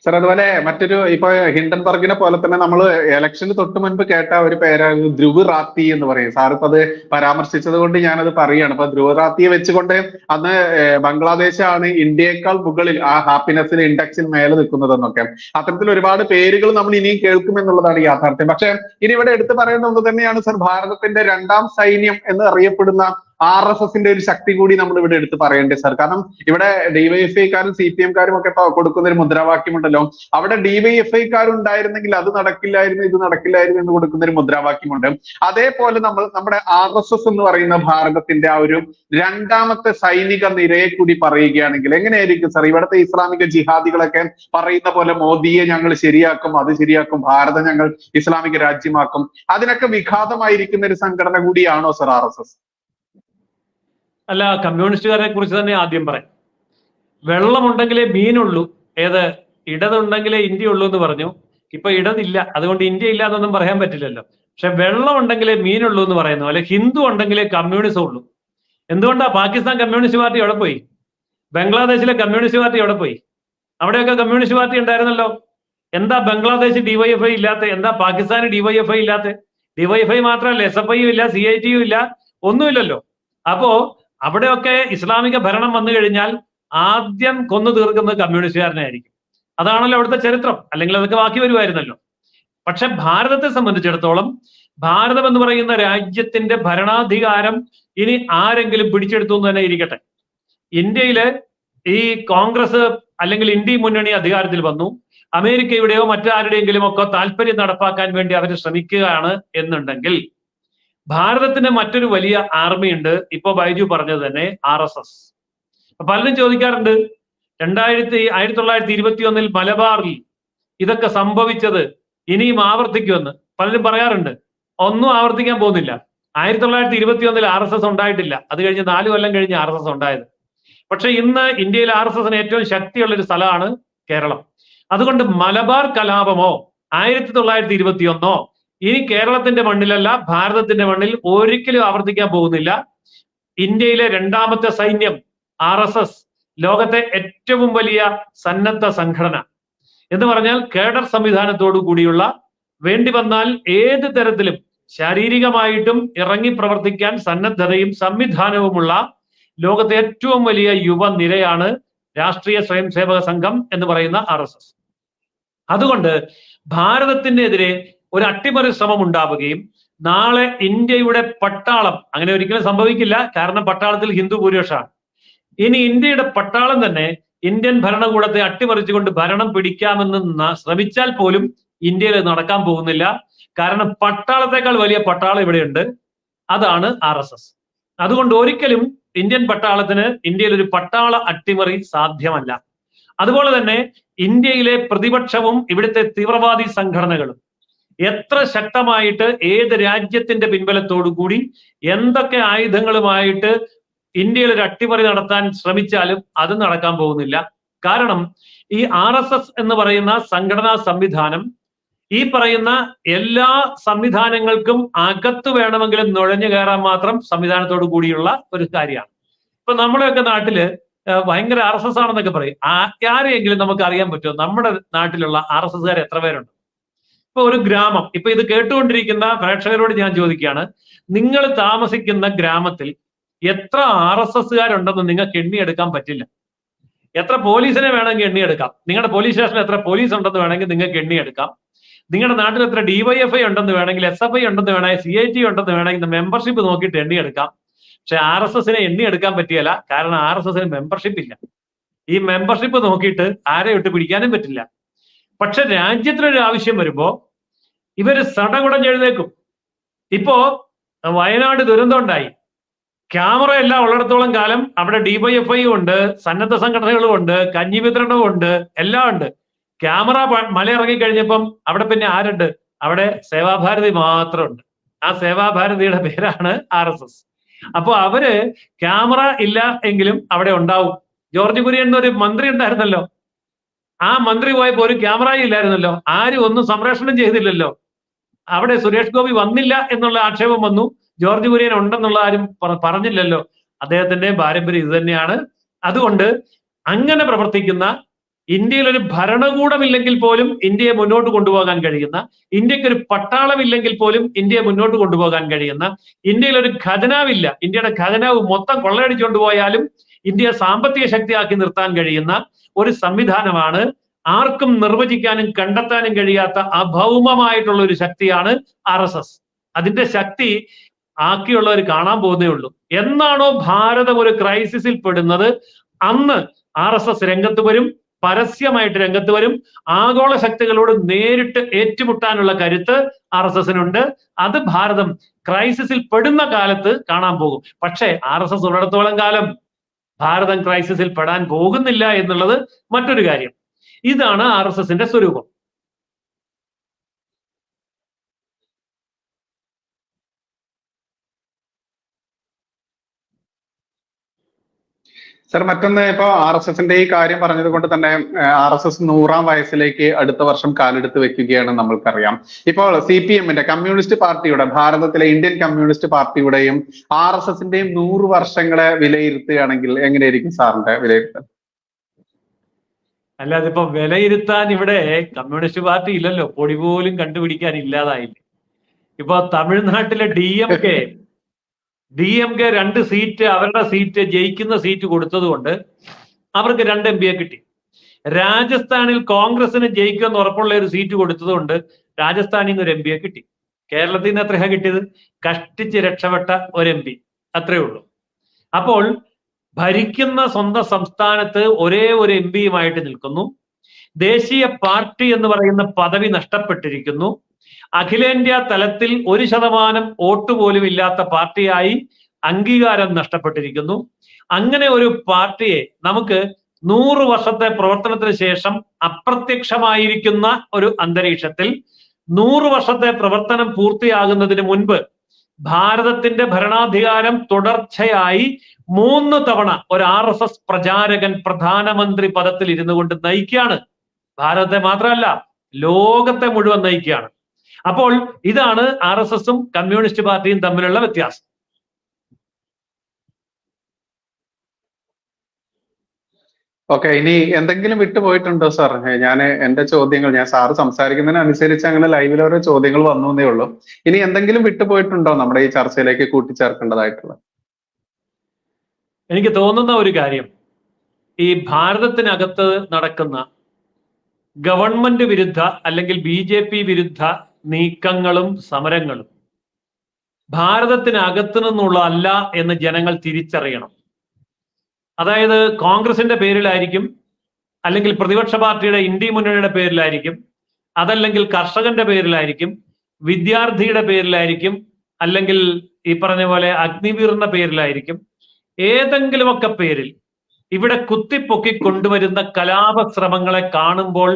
സർ, അതുപോലെ മറ്റൊരു ഇപ്പൊ ഹിൻഡൻബർഗിനെ പോലെ തന്നെ നമ്മൾ ഇലക്ഷന് തൊട്ട് മുൻപ് കേട്ട ഒരു പേരാണ് ധ്രുവ് റാത്തി എന്ന് പറയും. സാർ ഇപ്പൊ അത് പരാമർശിച്ചത് കൊണ്ട് ഞാനത് പറയുകയാണ്. അപ്പൊ ധ്രുവ് റാത്തിയെ വെച്ചുകൊണ്ട് അന്ന് ബംഗ്ലാദേശാണ് ഇന്ത്യയേക്കാൾ മുകളിൽ ആ ഹാപ്പിനെസ്സിൽ ഇൻഡെക്സിൽ മേലെ നിൽക്കുന്നതെന്നൊക്കെ അത്തരത്തിൽ ഒരുപാട് പേരുകൾ നമ്മൾ ഇനിയും കേൾക്കുമെന്നുള്ളതാണ് യാഥാർത്ഥ്യം. പക്ഷെ ഇനി ഇവിടെ എടുത്തു പറയേണ്ട ഒന്ന് തന്നെയാണ് സർ, ഭാരതത്തിന്റെ 2ാം സൈന്യം എന്ന് അറിയപ്പെടുന്ന RSSന്റെ ഒരു ശക്തി കൂടി നമ്മൾ ഇവിടെ എടുത്ത് പറയേണ്ടത് സാർ. കാരണം ഇവിടെ ഡിവൈഎഫ്ഐക്കാരും CPM-കാരും ഒക്കെ കൊടുക്കുന്ന ഒരു മുദ്രാവാക്യമുണ്ടല്ലോ, അവിടെ ഡിവൈഎഫ്ഐക്കാരുണ്ടായിരുന്നെങ്കിൽ അത് നടക്കില്ലായിരുന്നു, ഇത് നടക്കില്ലായിരുന്നു എന്ന് കൊടുക്കുന്ന ഒരു മുദ്രാവാക്യമുണ്ട്. അതേപോലെ നമ്മുടെ RSS എന്ന് പറയുന്ന ഭാരതത്തിന്റെ ആ ഒരു 2ാമത്തെ സൈനിക നിരയെ കൂടി പറയുകയാണെങ്കിൽ എങ്ങനെയായിരിക്കും സാർ? ഇവിടുത്തെ ഇസ്ലാമിക ജിഹാദികളൊക്കെ പറയുന്ന പോലെ മോദിയെ ഞങ്ങൾ ശരിയാക്കും, അത് ശരിയാക്കും, ഭാരതം ഞങ്ങൾ ഇസ്ലാമിക രാജ്യമാക്കും, അതിനൊക്കെ വിഘാതമായിരിക്കുന്ന ഒരു സംഘടന കൂടിയാണോ സർ RSS? അല്ല, കമ്മ്യൂണിസ്റ്റുകാരെ കുറിച്ച് തന്നെ ആദ്യം പറയാം. വെള്ളമുണ്ടെങ്കിലേ മീനുള്ളൂ, ഇടതുണ്ടെങ്കിലേ ഇന്ത്യ ഉള്ളൂ എന്ന് പറഞ്ഞു. ഇപ്പൊ ഇടതില്ല, അതുകൊണ്ട് ഇന്ത്യ ഇല്ല എന്നൊന്നും പറയാൻ പറ്റില്ലല്ലോ. പക്ഷെ വെള്ളം ഉണ്ടെങ്കിലേ മീനുള്ളൂ എന്ന് പറയുന്ന പോലെ ഹിന്ദു ഉണ്ടെങ്കിലേ കമ്മ്യൂണിസം ഉള്ളൂ. എന്തുകൊണ്ടാ പാകിസ്ഥാൻ കമ്മ്യൂണിസ്റ്റ് പാർട്ടി എവിടെ പോയി? ബംഗ്ലാദേശിലെ കമ്മ്യൂണിസ്റ്റ് പാർട്ടി എവിടെ പോയി? അവിടെയൊക്കെ കമ്മ്യൂണിസ്റ്റ് പാർട്ടി ഉണ്ടായിരുന്നല്ലോ. എന്താ ബംഗ്ലാദേശ് ഡിവൈഎഫ്ഐ ഇല്ലാത്ത? എന്താ പാകിസ്ഥാന് ഡിവൈഎഫ്ഐ ഇല്ലാത്ത? ഡിവൈഎഫ്ഐ മാത്രമല്ല, SFI ഇല്ല, CIT ഇല്ല, ഒന്നുമില്ലല്ലോ. അപ്പോ അവിടെയൊക്കെ ഇസ്ലാമിക ഭരണം വന്നു കഴിഞ്ഞാൽ ആദ്യം കൊന്നു തീർക്കുന്നത് കമ്മ്യൂണിസ്റ്റുകാരനെ ആയിരിക്കും. അതാണല്ലോ അവിടുത്തെ ചരിത്രം. അല്ലെങ്കിൽ അതൊക്കെ ബാക്കി വരുമായിരുന്നല്ലോ. പക്ഷെ ഭാരതത്തെ സംബന്ധിച്ചിടത്തോളം ഭാരതം എന്ന് പറയുന്ന രാജ്യത്തിന്റെ ഭരണാധികാരം ഇനി ആരെങ്കിലും പിടിച്ചെടുത്തു എന്ന് തന്നെ ഇരിക്കട്ടെ. ഇന്ത്യയില് ഈ കോൺഗ്രസ് അല്ലെങ്കിൽ ഇന്ത്യ മുന്നണി അധികാരത്തിൽ വന്നു, അമേരിക്കയുടെയോ മറ്റാരുടെയെങ്കിലും ഒക്കെ താല്പര്യം നടപ്പാക്കാൻ വേണ്ടി അവർ ശ്രമിക്കുകയാണ് എന്നുണ്ടെങ്കിൽ ഭാരതത്തിന് മറ്റൊരു വലിയ ആർമി ഉണ്ട്. ഇപ്പൊ ബൈജു പറഞ്ഞത് തന്നെ RSS. പലരും ചോദിക്കാറുണ്ട്, 1921 മലബാറിൽ ഇതൊക്കെ സംഭവിച്ചത് ഇനിയും ആവർത്തിക്കുമെന്ന് പലരും പറയാറുണ്ട്. ഒന്നും ആവർത്തിക്കാൻ പോകുന്നില്ല. 1921 RSS ഉണ്ടായിട്ടില്ല. അത് കഴിഞ്ഞ് 4 കൊല്ലം കഴിഞ്ഞ് RSS ഉണ്ടായത്. പക്ഷെ ഇന്ന് ഇന്ത്യയിൽ RSSന് ഏറ്റവും ശക്തിയുള്ള ഒരു സ്ഥലമാണ് കേരളം. അതുകൊണ്ട് മലബാർ കലാപമോ 1921 ഇനി കേരളത്തിന്റെ മണ്ണിലല്ല, ഭാരതത്തിന്റെ മണ്ണിൽ ഒരിക്കലും ആവർത്തിക്കാൻ പോകുന്നില്ല. ഇന്ത്യയിലെ 2ാമത്തെ സൈന്യം RSS ലോകത്തെ ഏറ്റവും വലിയ സന്നദ്ധ സംഘടന എന്ന് പറഞ്ഞാൽ കേഡർ സംവിധാനത്തോടു കൂടിയുള്ള, വേണ്ടി വന്നാൽ ഏത് തരത്തിലും ശാരീരികമായിട്ടും ഇറങ്ങി പ്രവർത്തിക്കാൻ സന്നദ്ധതയും സംവിധാനവുമുള്ള ലോകത്തെ ഏറ്റവും വലിയ യുവനിരയാണ് രാഷ്ട്രീയ സ്വയം സേവക സംഘം എന്ന് പറയുന്ന RSS. അതുകൊണ്ട് ഭാരതത്തിനെതിരെ ഒരു അട്ടിമറി ശ്രമം ഉണ്ടാവുകയും നാളെ ഇന്ത്യയുടെ പട്ടാളം, അങ്ങനെ ഒരിക്കലും സംഭവിക്കില്ല, കാരണം പട്ടാളത്തിൽ ഹിന്ദു ഭൂരിപക്ഷമാണ്. ഇനി ഇന്ത്യയുടെ പട്ടാളം തന്നെ ഇന്ത്യൻ ഭരണകൂടത്തെ അട്ടിമറിച്ചുകൊണ്ട് ഭരണം പിടിക്കാമെന്ന് ശ്രമിച്ചാൽ പോലും ഇന്ത്യയിൽ നടക്കാൻ പോകുന്നില്ല. കാരണം പട്ടാളത്തെക്കാൾ വലിയ പട്ടാളം ഇവിടെയുണ്ട്. അതാണ് RSS. അതുകൊണ്ട് ഒരിക്കലും ഇന്ത്യൻ പട്ടാളത്തിന് ഇന്ത്യയിൽ ഒരു പട്ടാള അട്ടിമറി സാധ്യമല്ല. അതുപോലെ തന്നെ ഇന്ത്യയിലെ പ്രതിപക്ഷവും ഇവിടുത്തെ തീവ്രവാദി സംഘടനകളും എത്ര ശക്തമായിട്ട് ഏത് രാജ്യത്തിന്റെ പിൻബലത്തോടു കൂടി എന്തൊക്കെ ആയുധങ്ങളുമായിട്ട് ഇന്ത്യയിൽ ഒരു അട്ടിമറി നടത്താൻ ശ്രമിച്ചാലും അത് നടക്കാൻ പോകുന്നില്ല. കാരണം ഈ RSS എന്ന് പറയുന്ന സംഘടനാ സംവിധാനം ഈ പറയുന്ന എല്ലാ സംവിധാനങ്ങൾക്കും അകത്ത് വേണമെങ്കിലും നുഴഞ്ഞു കയറാൻ മാത്രം സംവിധാനത്തോടു കൂടിയുള്ള ഒരു കാര്യമാണ്. ഇപ്പൊ നമ്മുടെയൊക്കെ നാട്ടില് ഭയങ്കര RSS ആണെന്നൊക്കെ പറയും. ആരെയെങ്കിലും നമുക്ക് അറിയാൻ പറ്റുമോ നമ്മുടെ നാട്ടിലുള്ള RSSകാർ എത്ര പേരുണ്ട്? ഇപ്പൊ ഒരു ഗ്രാമം, ഇപ്പൊ ഇത് കേട്ടുകൊണ്ടിരിക്കുന്ന പ്രേക്ഷകരോട് ഞാൻ ചോദിക്കുകയാണ്, നിങ്ങൾ താമസിക്കുന്ന ഗ്രാമത്തിൽ എത്ര RSSകാരുണ്ടെന്ന് നിങ്ങൾക്ക് എണ്ണിയെടുക്കാൻ പറ്റില്ല. എത്ര പോലീസിനെ വേണമെങ്കിൽ എണ്ണിയെടുക്കാം. നിങ്ങളുടെ പോലീസ് സ്റ്റേഷനിൽ എത്ര പോലീസ് ഉണ്ടെന്ന് വേണമെങ്കിൽ നിങ്ങൾക്ക് എണ്ണിയെടുക്കാം. നിങ്ങളുടെ നാട്ടിൽ എത്ര DYFI ഉണ്ടെന്ന് വേണമെങ്കിൽ, SFI ഉണ്ടെന്ന് വേണമെങ്കിൽ, CIT ഉണ്ടെന്ന് വേണമെങ്കിൽ മെമ്പർഷിപ്പ് നോക്കിയിട്ട് എണ്ണിയെടുക്കാം. പക്ഷെ RSSനെ എണ്ണിയെടുക്കാൻ പറ്റിയല്ല. കാരണം RSSന് മെമ്പർഷിപ്പ് ഇല്ല. ഈ മെമ്പർഷിപ്പ് നോക്കിയിട്ട് ആരെ ഇട്ട് പിടിക്കാനും പറ്റില്ല. പക്ഷെ രാജ്യത്തിനൊരു ആവശ്യം വരുമ്പോ ഇവര് സടകുടഞ്ഞെഴുന്നേക്കും. ഇപ്പോ വയനാട് ദുരന്തം ഉണ്ടായി. ക്യാമറ എല്ലാം ഉള്ളിടത്തോളം കാലം അവിടെ DYFI ഉണ്ട്, സന്നദ്ധ സംഘടനകളും ഉണ്ട്, കഞ്ഞി വിതരണവും ഉണ്ട്, എല്ലാം ഉണ്ട്. ക്യാമറ മലയിറങ്ങി കഴിഞ്ഞപ്പം അവിടെ പിന്നെ ആരുണ്ട്? അവിടെ സേവാഭാരതി മാത്രമുണ്ട്. ആ സേവാഭാരതിയുടെ പേരാണ് RSS. അപ്പൊ അവര് ക്യാമറ ഇല്ല എങ്കിലും അവിടെ ഉണ്ടാവും. ജോർജ് കുര്യൻ എന്നൊരു മന്ത്രി ഉണ്ടായിരുന്നല്ലോ, ആ മന്ത്രി പോയപ്പോ ഒരു ക്യാമറയും ഇല്ലായിരുന്നല്ലോ, ആരും ഒന്നും സംപ്രേഷണം ചെയ്തില്ലല്ലോ. അവിടെ സുരേഷ് ഗോപി വന്നില്ല എന്നുള്ള ആക്ഷേപം വന്നു, ജോർജ് കുര്യൻ ഉണ്ടെന്നുള്ള ആരും പറഞ്ഞില്ലല്ലോ. അദ്ദേഹത്തിന്റെ പാരമ്പര്യം ഇത് തന്നെയാണ്. അതുകൊണ്ട് അങ്ങനെ പ്രവർത്തിക്കുന്ന, ഇന്ത്യയിൽ ഒരു ഭരണകൂടമില്ലെങ്കിൽ പോലും ഇന്ത്യയെ മുന്നോട്ട് കൊണ്ടുപോകാൻ കഴിയുന്ന, ഇന്ത്യക്ക് ഒരു പട്ടാളമില്ലെങ്കിൽ പോലും ഇന്ത്യയെ മുന്നോട്ട് കൊണ്ടുപോകാൻ കഴിയുന്ന, ഇന്ത്യയിൽ ഒരു ഖജനാവില്ല, ഇന്ത്യയുടെ ഖജനാവ് മൊത്തം കൊള്ളയടിച്ചുകൊണ്ട് പോയാലും ഇന്ത്യയെ സാമ്പത്തിക ശക്തിയാക്കി നിർത്താൻ കഴിയുന്ന ഒരു സംവിധാനമാണ്. ആർക്കും നിർവചിക്കാനും കണ്ടെത്താനും കഴിയാത്ത അഭൗമമായിട്ടുള്ള ഒരു ശക്തിയാണ് RSS. അതിന്റെ ശക്തി ആക്കിയുള്ളവർ കാണാൻ പോകുന്നേ ഉള്ളൂ. എന്നാണോ ഭാരതം ഒരു ക്രൈസിസിൽ പെടുന്നത് അന്ന് RSS രംഗത്ത് വരും, പരസ്യമായിട്ട് രംഗത്ത് വരും. ആഗോള ശക്തികളോട് നേരിട്ട് ഏറ്റുമുട്ടാനുള്ള കരുത്ത് RSSനുണ്ട്. അത് ഭാരതം ക്രൈസിസിൽ പെടുന്ന കാലത്ത് കാണാൻ പോകും. പക്ഷേ RSS ഉള്ളിടത്തോളം കാലം ഭാരതം ക്രൈസിസിൽ പെടാൻ പോകുന്നില്ല എന്നുള്ളത് മറ്റൊരു കാര്യം. ഇതാണ് RSSന്റെ സ്വരൂപം. സർ, മറ്റൊന്ന്, ഇപ്പൊ RSSന്റെ ഈ കാര്യം പറഞ്ഞത് കൊണ്ട് തന്നെ RSS 100ാം വയസ്സിലേക്ക് അടുത്ത വർഷം കാലെടുത്ത് വെക്കുകയാണ് നമ്മൾക്കറിയാം. ഇപ്പോൾ CPMന്റെ, കമ്മ്യൂണിസ്റ്റ് പാർട്ടിയുടെ, ഭാരതത്തിലെ ഇന്ത്യൻ കമ്മ്യൂണിസ്റ്റ് പാർട്ടിയുടെയും RSSന്റെയും 100 വർഷങ്ങളെ വിലയിരുത്തുകയാണെങ്കിൽ എങ്ങനെയായിരിക്കും സാറിന്റെ വിലയിരുത്തൽ? അല്ല, അതിപ്പോ വിലയിരുത്താൻ ഇവിടെ കമ്മ്യൂണിസ്റ്റ് പാർട്ടി ഇല്ലല്ലോ, പൊടി പോലും കണ്ടുപിടിക്കാൻ ഇല്ലാതായില്ലേ. ഇപ്പൊ തമിഴ്നാട്ടിലെ DMK 2 സീറ്റ്, അവരുടെ സീറ്റ്, ജയിക്കുന്ന സീറ്റ് കൊടുത്തത് കൊണ്ട് അവർക്ക് 2 MP കിട്ടി. രാജസ്ഥാനിൽ കോൺഗ്രസിന് ജയിക്കുമെന്ന് ഉറപ്പുള്ള ഒരു സീറ്റ് കൊടുത്തതുകൊണ്ട് രാജസ്ഥാനിൽ നിന്ന് ഒരു MP കിട്ടി. കേരളത്തിൽ നിന്ന് എത്രയാ കിട്ടിയത്? കഷ്ടിച്ച് രക്ഷപ്പെട്ട ഒരു MP, അത്രേ ഉള്ളൂ. അപ്പോൾ ഭരിക്കുന്ന സ്വന്തം സംസ്ഥാനത്ത് ഒരേ ഒരു MP-യുമായിട്ട് നിൽക്കുന്നു. ദേശീയ പാർട്ടി എന്ന് പറയുന്ന പദവി നഷ്ടപ്പെട്ടിരിക്കുന്നു. അഖിലേന്ത്യാ തലത്തിൽ 1% വോട്ട് പോലും ഇല്ലാത്ത പാർട്ടിയായി അംഗീകാരം നഷ്ടപ്പെട്ടിരിക്കുന്നു. അങ്ങനെ ഒരു പാർട്ടിയെ നമുക്ക് 100 വർഷത്തെ പ്രവർത്തനത്തിന് ശേഷം അപ്രത്യക്ഷമായിരിക്കുന്ന ഒരു അന്തരീക്ഷത്തിൽ 100 വർഷത്തെ പ്രവർത്തനം പൂർത്തിയാകുന്നതിന് മുൻപ് ഭാരതത്തിന്റെ ഭരണാധികാരം തുടർച്ചയായി 3 തവണ ഒരു RSS പ്രചാരകൻ പ്രധാനമന്ത്രി പദത്തിൽ ഇരുന്നു കൊണ്ട് നയിക്കുകയാണ്. ഭാരതത്തെ മാത്രമല്ല, ലോകത്തെ മുഴുവൻ നയിക്കുകയാണ്. അപ്പോൾ ഇതാണ് RSSും കമ്മ്യൂണിസ്റ്റ് പാർട്ടിയും തമ്മിലുള്ള വ്യത്യാസം. ഓക്കെ, ഇനി എന്തെങ്കിലും വിട്ടുപോയിട്ടുണ്ടോ സാർ? എന്റെ ചോദ്യങ്ങൾ, ഞാൻ സാറ് സംസാരിക്കുന്നതിനനുസരിച്ച് അങ്ങനെ ലൈവിൽ ഓരോ ചോദ്യങ്ങൾ വന്നു എന്നേ ഉള്ളൂ. ഇനി എന്തെങ്കിലും വിട്ടുപോയിട്ടുണ്ടോ നമ്മുടെ ഈ ചർച്ചയിലേക്ക് കൂട്ടിച്ചേർക്കേണ്ടതായിട്ടുള്ള? എനിക്ക് തോന്നുന്ന ഒരു കാര്യം, ഈ ഭാരതത്തിനകത്ത് നടക്കുന്ന ഗവൺമെന്റ് വിരുദ്ധ അല്ലെങ്കിൽ BJP വിരുദ്ധ നീക്കങ്ങളും സമരങ്ങളും ഭാരതത്തിനകത്ത് നിന്നുള്ള അല്ല എന്ന് ജനങ്ങൾ തിരിച്ചറിയണം. അതായത് കോൺഗ്രസിന്റെ പേരിലായിരിക്കും, അല്ലെങ്കിൽ പ്രതിപക്ഷ പാർട്ടിയുടെ ഇന്ത്യ മുന്നണിയുടെ പേരിലായിരിക്കും, അതല്ലെങ്കിൽ കർഷകന്റെ പേരിലായിരിക്കും, വിദ്യാർത്ഥിയുടെ പേരിലായിരിക്കും, അല്ലെങ്കിൽ ഈ പറഞ്ഞ പോലെ അഗ്നിവീറിന്റെ പേരിലായിരിക്കും, ഏതെങ്കിലുമൊക്കെ പേരിൽ ഇവിടെ കുത്തിപ്പൊക്കി കൊണ്ടുവരുന്ന കലാപ ശ്രമങ്ങളെ കാണുമ്പോൾ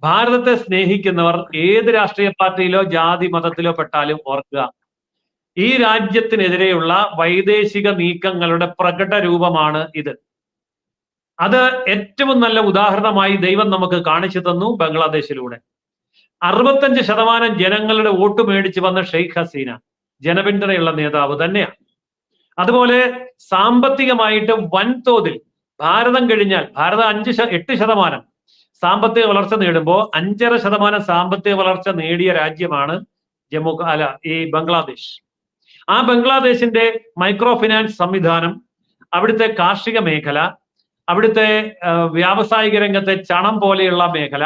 ഭാരതത്തെ സ്നേഹിക്കുന്നവർ ഏത് രാഷ്ട്രീയ പാർട്ടിയിലോ ജാതി മതത്തിലോ പെട്ടാലും ഓർക്കുക, ഈ രാജ്യത്തിനെതിരെയുള്ള വൈദേശിക നീക്കങ്ങളുടെ പ്രകട രൂപമാണ് ഇത്. അത് ഏറ്റവും നല്ല ഉദാഹരണമായി ദൈവം നമുക്ക് കാണിച്ചു തന്നു ബംഗ്ലാദേശിലൂടെ. 65% ജനങ്ങളുടെ വോട്ട് മേടിച്ച് വന്ന ഷെയ്ഖ് ഹസീന ജനപിന്തുണയുള്ള നേതാവ് തന്നെയാണ്. അതുപോലെ സാമ്പത്തികമായിട്ട് വൻതോതിൽ ഭാരതം കഴിഞ്ഞാൽ, ഭാരതം 8% സാമ്പത്തിക വളർച്ച നേടുമ്പോൾ 5.5% സാമ്പത്തിക വളർച്ച നേടിയ രാജ്യമാണ് ഈ ബംഗ്ലാദേശ്. ആ ബംഗ്ലാദേശിന്റെ മൈക്രോ ഫിനാൻസ് സംവിധാനം, അവിടുത്തെ കാർഷിക മേഖല, അവിടുത്തെ വ്യാവസായിക രംഗത്തെ ചണം പോലെയുള്ള മേഖല,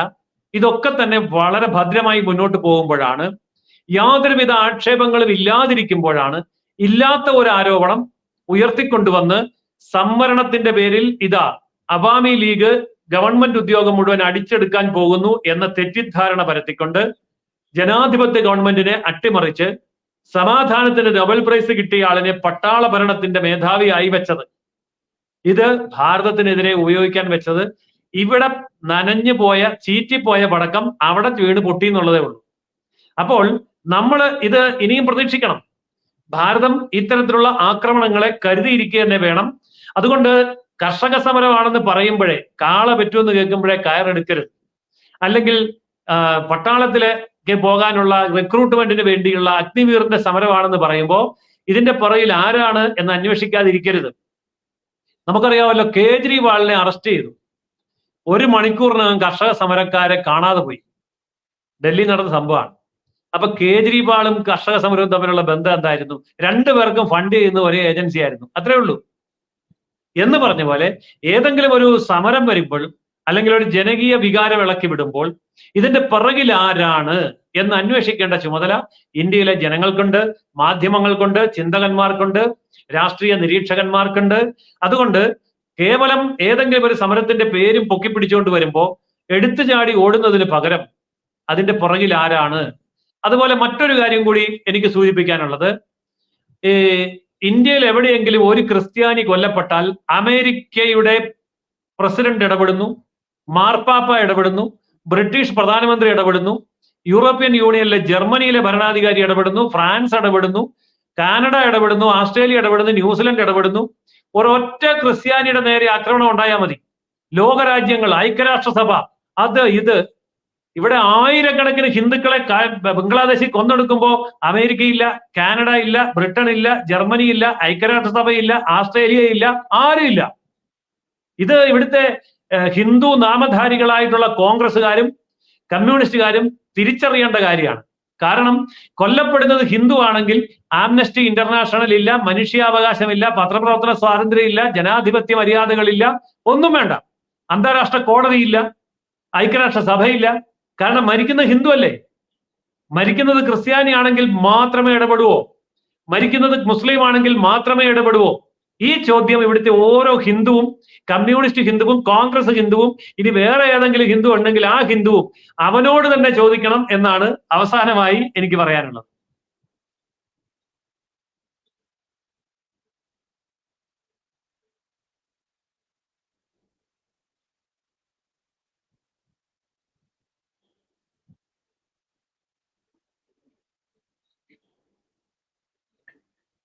ഇതൊക്കെ തന്നെ വളരെ ഭദ്രമായി മുന്നോട്ട് പോകുമ്പോഴാണ്, യാതൊരുവിധ ആക്ഷേപങ്ങളും ഇല്ലാതിരിക്കുമ്പോഴാണ് ഇല്ലാത്ത ഒരു ആരോപണം ഉയർത്തിക്കൊണ്ടുവന്ന് സംവരണത്തിന്റെ പേരിൽ ഇതാ അവാമി ലീഗ് ഗവൺമെന്റ് ഉദ്യോഗം മുഴുവൻ അടിച്ചെടുക്കാൻ പോകുന്നു എന്ന തെറ്റിദ്ധാരണ പരത്തിക്കൊണ്ട് ജനാധിപത്യ ഗവൺമെന്റിനെ അട്ടിമറിച്ച് സമാധാനത്തിന് നൊബേൽ പ്രൈസ് കിട്ടിയ ആളിനെ പട്ടാള ഭരണത്തിന്റെ മേധാവിയായി വെച്ചത്. ഇത് ഭാരതത്തിനെതിരെ ഉപയോഗിക്കാൻ വെച്ചത് ഇവിടെ നനഞ്ഞു പോയ, ചീറ്റിപ്പോയ പടക്കം അവിടെ വീണ് പൊട്ടി എന്നുള്ളതേ ഉള്ളൂ. അപ്പോൾ നമ്മൾ ഇത് ഇനിയും പ്രതീക്ഷിക്കണം. ഭാരതം ഇത്തരത്തിലുള്ള ആക്രമണങ്ങളെ കരുതിയിരിക്കുക തന്നെ വേണം. അതുകൊണ്ട് കർഷക സമരമാണെന്ന് പറയുമ്പോഴേ, കാള പറ്റുമെന്ന് കേൾക്കുമ്പോഴേ കയറെടുക്കരുത്. അല്ലെങ്കിൽ പട്ടാളത്തിലേക്ക് പോകാനുള്ള റിക്രൂട്ട്മെന്റിന് വേണ്ടിയുള്ള അഗ്നിവീറിന്റെ സമരമാണെന്ന് പറയുമ്പോൾ ഇതിന്റെ പുറകിൽ ആരാണ് എന്ന് അന്വേഷിക്കാതിരിക്കരുത്. നമുക്കറിയാമല്ലോ, കേജ്രിവാളിനെ അറസ്റ്റ് ചെയ്തു. 1 മണിക്കൂറിനകം കർഷക സമരക്കാരെ കാണാതെ പോയി. ഡൽഹി നടന്ന സംഭവമാണ്. അപ്പൊ കേജ്രിവാളും കർഷക സമരവും തമ്മിലുള്ള ബന്ധം എന്തായിരുന്നു? 2 പേർക്കും ഫണ്ട് ചെയ്യുന്ന ഒരേ ഏജൻസി ആയിരുന്നു. അത്രേ ഉള്ളൂ. എന്ന് പറഞ്ഞ പോലെ ഏതെങ്കിലും ഒരു സമരം വരുമ്പോഴും അല്ലെങ്കിൽ ഒരു ജനകീയ വികാരം ഇളക്കി വിടുമ്പോൾ ഇതിന്റെ പിറകിൽ ആരാണ് എന്ന് അന്വേഷിക്കേണ്ട ചുമതല ഇന്ത്യയിലെ ജനങ്ങൾക്കുണ്ട്, മാധ്യമങ്ങൾക്കുണ്ട്, ചിന്തകന്മാർക്കുണ്ട്, രാഷ്ട്രീയ നിരീക്ഷകന്മാർക്കുണ്ട്. അതുകൊണ്ട് കേവലം ഏതെങ്കിലും ഒരു സമരത്തിന്റെ പേരും പൊക്കിപ്പിടിച്ചുകൊണ്ട് വരുമ്പോൾ എടുത്തു ചാടി ഓടുന്നതിന് പകരം അതിന്റെ പുറകിൽ ആരാണ്. അതുപോലെ മറ്റൊരു കാര്യം കൂടി എനിക്ക് സൂചിപ്പിക്കാനുള്ളത്, ഇന്ത്യയിൽ എവിടെയെങ്കിലും ഒരു ക്രിസ്ത്യാനി കൊല്ലപ്പെട്ടാൽ അമേരിക്കയുടെ പ്രസിഡന്റ് ഇടപെടുന്നു, മാർപ്പാപ്പ ഇടപെടുന്നു, ബ്രിട്ടീഷ് പ്രധാനമന്ത്രി ഇടപെടുന്നു, യൂറോപ്യൻ യൂണിയനിലെ ജർമ്മനിയിലെ ഭരണാധികാരി ഇടപെടുന്നു, ഫ്രാൻസ് ഇടപെടുന്നു, കാനഡ ഇടപെടുന്നു, ഓസ്ട്രേലിയ ഇടപെടുന്നു, ന്യൂസിലൻഡ് ഇടപെടുന്നു. ഒരൊറ്റ ക്രിസ്ത്യാനിയുടെ നേരെ ആക്രമണം ഉണ്ടായാൽ മതി. ലോകരാജ്യങ്ങൾ, ഐക്യരാഷ്ട്രസഭ, ഇത് ഇവിടെ ആയിരക്കണക്കിന് ഹിന്ദുക്കളെ ബംഗ്ലാദേശിൽ കൊന്നെടുക്കുമ്പോൾ അമേരിക്കയില്ല, കാനഡ ഇല്ല, ബ്രിട്ടൻ ഇല്ല, ജർമ്മനി ഇല്ല, ഐക്യരാഷ്ട്രസഭയില്ല, ഓസ്ട്രേലിയ ഇല്ല, ആരും ഇല്ല. ഇത് ഇവിടുത്തെ ഹിന്ദു നാമധാരികളായിട്ടുള്ള കോൺഗ്രസ്സുകാരും കമ്മ്യൂണിസ്റ്റുകാരും തിരിച്ചറിയേണ്ട കാര്യമാണ്. കാരണം കൊല്ലപ്പെടുന്നത് ഹിന്ദു ആണെങ്കിൽ ആംനസ്റ്റി ഇന്റർനാഷണൽ ഇല്ല, മനുഷ്യാവകാശമില്ല, പത്രപ്രവർത്തന സ്വാതന്ത്ര്യം ഇല്ല, ജനാധിപത്യ മര്യാദകളില്ല, ഒന്നും വേണ്ട. അന്താരാഷ്ട്ര കോടതിയില്ല, ഐക്യരാഷ്ട്ര സഭയില്ല. കാരണം മരിക്കുന്ന ഹിന്ദു അല്ലേ. മരിക്കുന്നത് ക്രിസ്ത്യാനി ആണെങ്കിൽ മാത്രമേ ഇടപെടുവോ? മരിക്കുന്നത് മുസ്ലിം ആണെങ്കിൽ മാത്രമേ ഇടപെടുവോ? ഈ ചോദ്യം ഇവിടുത്തെ ഓരോ ഹിന്ദുവും, കമ്മ്യൂണിസ്റ്റ് ഹിന്ദുവും, കോൺഗ്രസ് ഹിന്ദുവും, ഇനി വേറെ ഏതെങ്കിലും ഹിന്ദു ഉണ്ടെങ്കിൽ ആ ഹിന്ദുവും അവനോട് തന്നെ ചോദിക്കണം എന്നാണ് അവസാനമായി എനിക്ക് പറയാനുള്ളത്.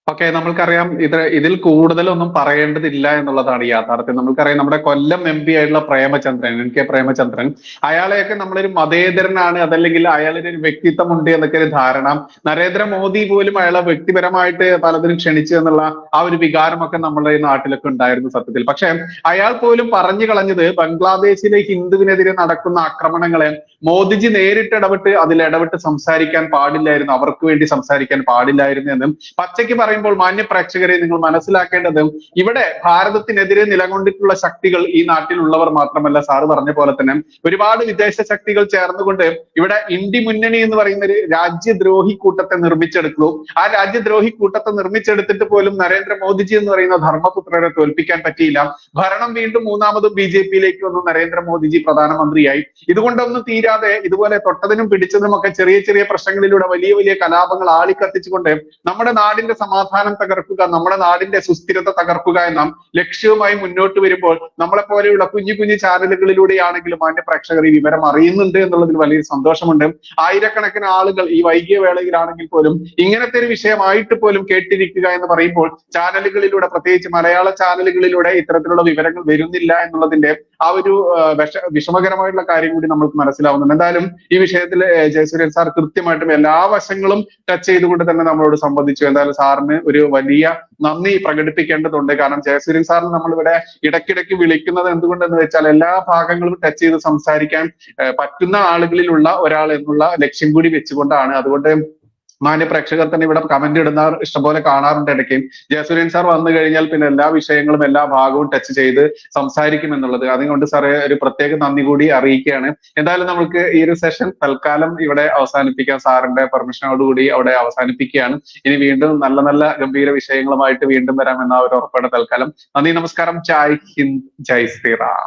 ഓക്കെ, നമ്മൾക്കറിയാം ഇതിൽ കൂടുതലൊന്നും പറയേണ്ടതില്ല എന്നുള്ളതാണ് യാഥാർത്ഥ്യം. നമ്മൾക്കറിയാം നമ്മുടെ കൊല്ലം MP ആയിട്ടുള്ള പ്രേമചന്ദ്രൻ, NK പ്രേമചന്ദ്രൻ, അയാളെയൊക്കെ നമ്മളൊരു മതേതരനാണ്, അതല്ലെങ്കിൽ അയാളൊരു വ്യക്തിത്വം ഉണ്ട് എന്നൊക്കെ ഒരു ധാരണ, നരേന്ദ്രമോദി പോലും അയാളെ വ്യക്തിപരമായിട്ട് പലതിനും ക്ഷണിച്ചു എന്നുള്ള ആ ഒരു വികാരമൊക്കെ നമ്മുടെ ഈ നാട്ടിലൊക്കെ ഉണ്ടായിരുന്നു സത്യത്തിൽ. പക്ഷെ അയാൾ പോലും പറഞ്ഞു കളഞ്ഞത് ബംഗ്ലാദേശിലെ ഹിന്ദുവിനെതിരെ നടക്കുന്ന ആക്രമണങ്ങളെ മോദിജി നേരിട്ട് ഇടപെട്ട് സംസാരിക്കാൻ പാടില്ലായിരുന്നു, അവർക്ക് വേണ്ടി സംസാരിക്കാൻ പാടില്ലായിരുന്നു എന്നും പച്ചയ്ക്ക് പറയുമ്പോൾ മാന്യ പ്രേക്ഷകരെ നിങ്ങൾ മനസ്സിലാക്കേണ്ടത്, ഇവിടെ ഭാരതത്തിനെതിരെ നിലകൊണ്ടിട്ടുള്ള ശക്തികൾ ഈ നാട്ടിലുള്ളവർ മാത്രമല്ല, സാറ് പറഞ്ഞ പോലെ തന്നെ ഒരുപാട് വിദേശ ശക്തികൾ ചേർന്നുകൊണ്ട് ഇവിടെ ഇന്ത്യ മുന്നണി എന്ന് പറയുന്ന ഒരു രാജ്യദ്രോഹി കൂട്ടത്തെ നിർമ്മിച്ചെടുക്കുന്നു. ആ രാജ്യദ്രോഹി കൂട്ടത്തെ നിർമ്മിച്ചെടുത്തിട്ട് പോലും നരേന്ദ്രമോദിജി എന്ന് പറയുന്ന ധർമ്മപുത്രരെ തോൽപ്പിക്കാൻ പറ്റിയില്ല. ഭരണം വീണ്ടും മൂന്നാമതും BJP-യിലേക്ക് വന്നു, നരേന്ദ്രമോദിജി പ്രധാനമന്ത്രിയായി. ഇതുകൊണ്ടൊന്നും തീരാതെ ഇതുപോലെ തൊട്ടതിനും പിടിച്ചതും ഒക്കെ ചെറിയ ചെറിയ പ്രശ്നങ്ങളിലൂടെ വലിയ വലിയ കലാപങ്ങൾ ആളിക്കത്തിച്ചുകൊണ്ട് നമ്മുടെ നാടിന്റെ സമാധാനം സമാധാനം തകർക്കുക, നമ്മുടെ നാടിന്റെ സുസ്ഥിരത തകർക്കുക എന്ന ലക്ഷ്യവുമായി മുന്നോട്ട് വരുമ്പോൾ നമ്മളെ പോലെയുള്ള കുഞ്ഞു കുഞ്ഞു ചാനലുകളിലൂടെയാണെങ്കിലും മാന്യ പ്രേക്ഷകർ ഈ വിവരം അറിയുന്നുണ്ട് എന്നുള്ളതിൽ വലിയ സന്തോഷമുണ്ട്. ആയിരക്കണക്കിന് ആളുകൾ ഈ വൈകിയ വേളയിലാണെങ്കിൽ പോലും ഇങ്ങനത്തെ ഒരു വിഷയമായിട്ട് പോലും കേട്ടിരിക്കുക എന്ന് പറയുമ്പോൾ ചാനലുകളിലൂടെ, പ്രത്യേകിച്ച് മലയാള ചാനലുകളിലൂടെ ഇത്തരത്തിലുള്ള വിവരങ്ങൾ വരുന്നില്ല എന്നുള്ളതിന്റെ ആ ഒരു വിഷമകരമായിട്ടുള്ള കാര്യം കൂടി നമുക്ക് മനസ്സിലാവുന്നുണ്ട്. എന്തായാലും ഈ വിഷയത്തിൽ ജയസൂര്യൻ സാർ കൃത്യമായിട്ടും എല്ലാ വശങ്ങളും ടച്ച് ചെയ്തുകൊണ്ട് തന്നെ നമ്മളോട് സംബന്ധിച്ചു. എന്തായാലും സാറിന് ഒരു വലിയ നന്ദി പ്രകടിപ്പിക്കേണ്ടതുണ്ട്. കാരണം ജയസൂര്യൻ സാറിന് നമ്മളിവിടെ ഇടയ്ക്കിടയ്ക്ക് വിളിക്കുന്നത് എന്തുകൊണ്ടെന്ന് വെച്ചാൽ എല്ലാ ഭാഗങ്ങളും ടച്ച് ചെയ്ത് സംസാരിക്കാൻ പറ്റുന്ന ആളുകളിലുള്ള ഒരാൾ എന്നുള്ള ലക്ഷ്യം കൂടി വെച്ചുകൊണ്ടാണ്. അതുകൊണ്ട് മാന്യ പ്രേക്ഷകർ തന്നെ ഇവിടെ കമന്റ് ഇടുന്ന ഇഷ്ടംപോലെ കാണാറുണ്ട് ഇടയ്ക്ക്. ജയസൂര്യൻ സാർ വന്നു കഴിഞ്ഞാൽ പിന്നെ എല്ലാ വിഷയങ്ങളും എല്ലാ ഭാഗവും ടച്ച് ചെയ്ത് സംസാരിക്കും എന്നുള്ളത്. അതുകൊണ്ട് സാറേ ഒരു പ്രത്യേക നന്ദി കൂടി അറിയിക്കുകയാണ്. എന്തായാലും നമുക്ക് ഈ ഒരു സെഷൻ തൽക്കാലം ഇവിടെ അവസാനിപ്പിക്കാം. സാറിന്റെ പെർമിഷനോടുകൂടി അവിടെ അവസാനിപ്പിക്കുകയാണ്. ഇനി വീണ്ടും നല്ല നല്ല ഗംഭീര വിഷയങ്ങളുമായിട്ട് വീണ്ടും വരാമെന്ന ഒരു ഉറപ്പാണ് തൽക്കാലം. നന്ദി, നമസ്കാരം. ജയ് ഹിന്ദ്, ജയ് ശ്രീറാം.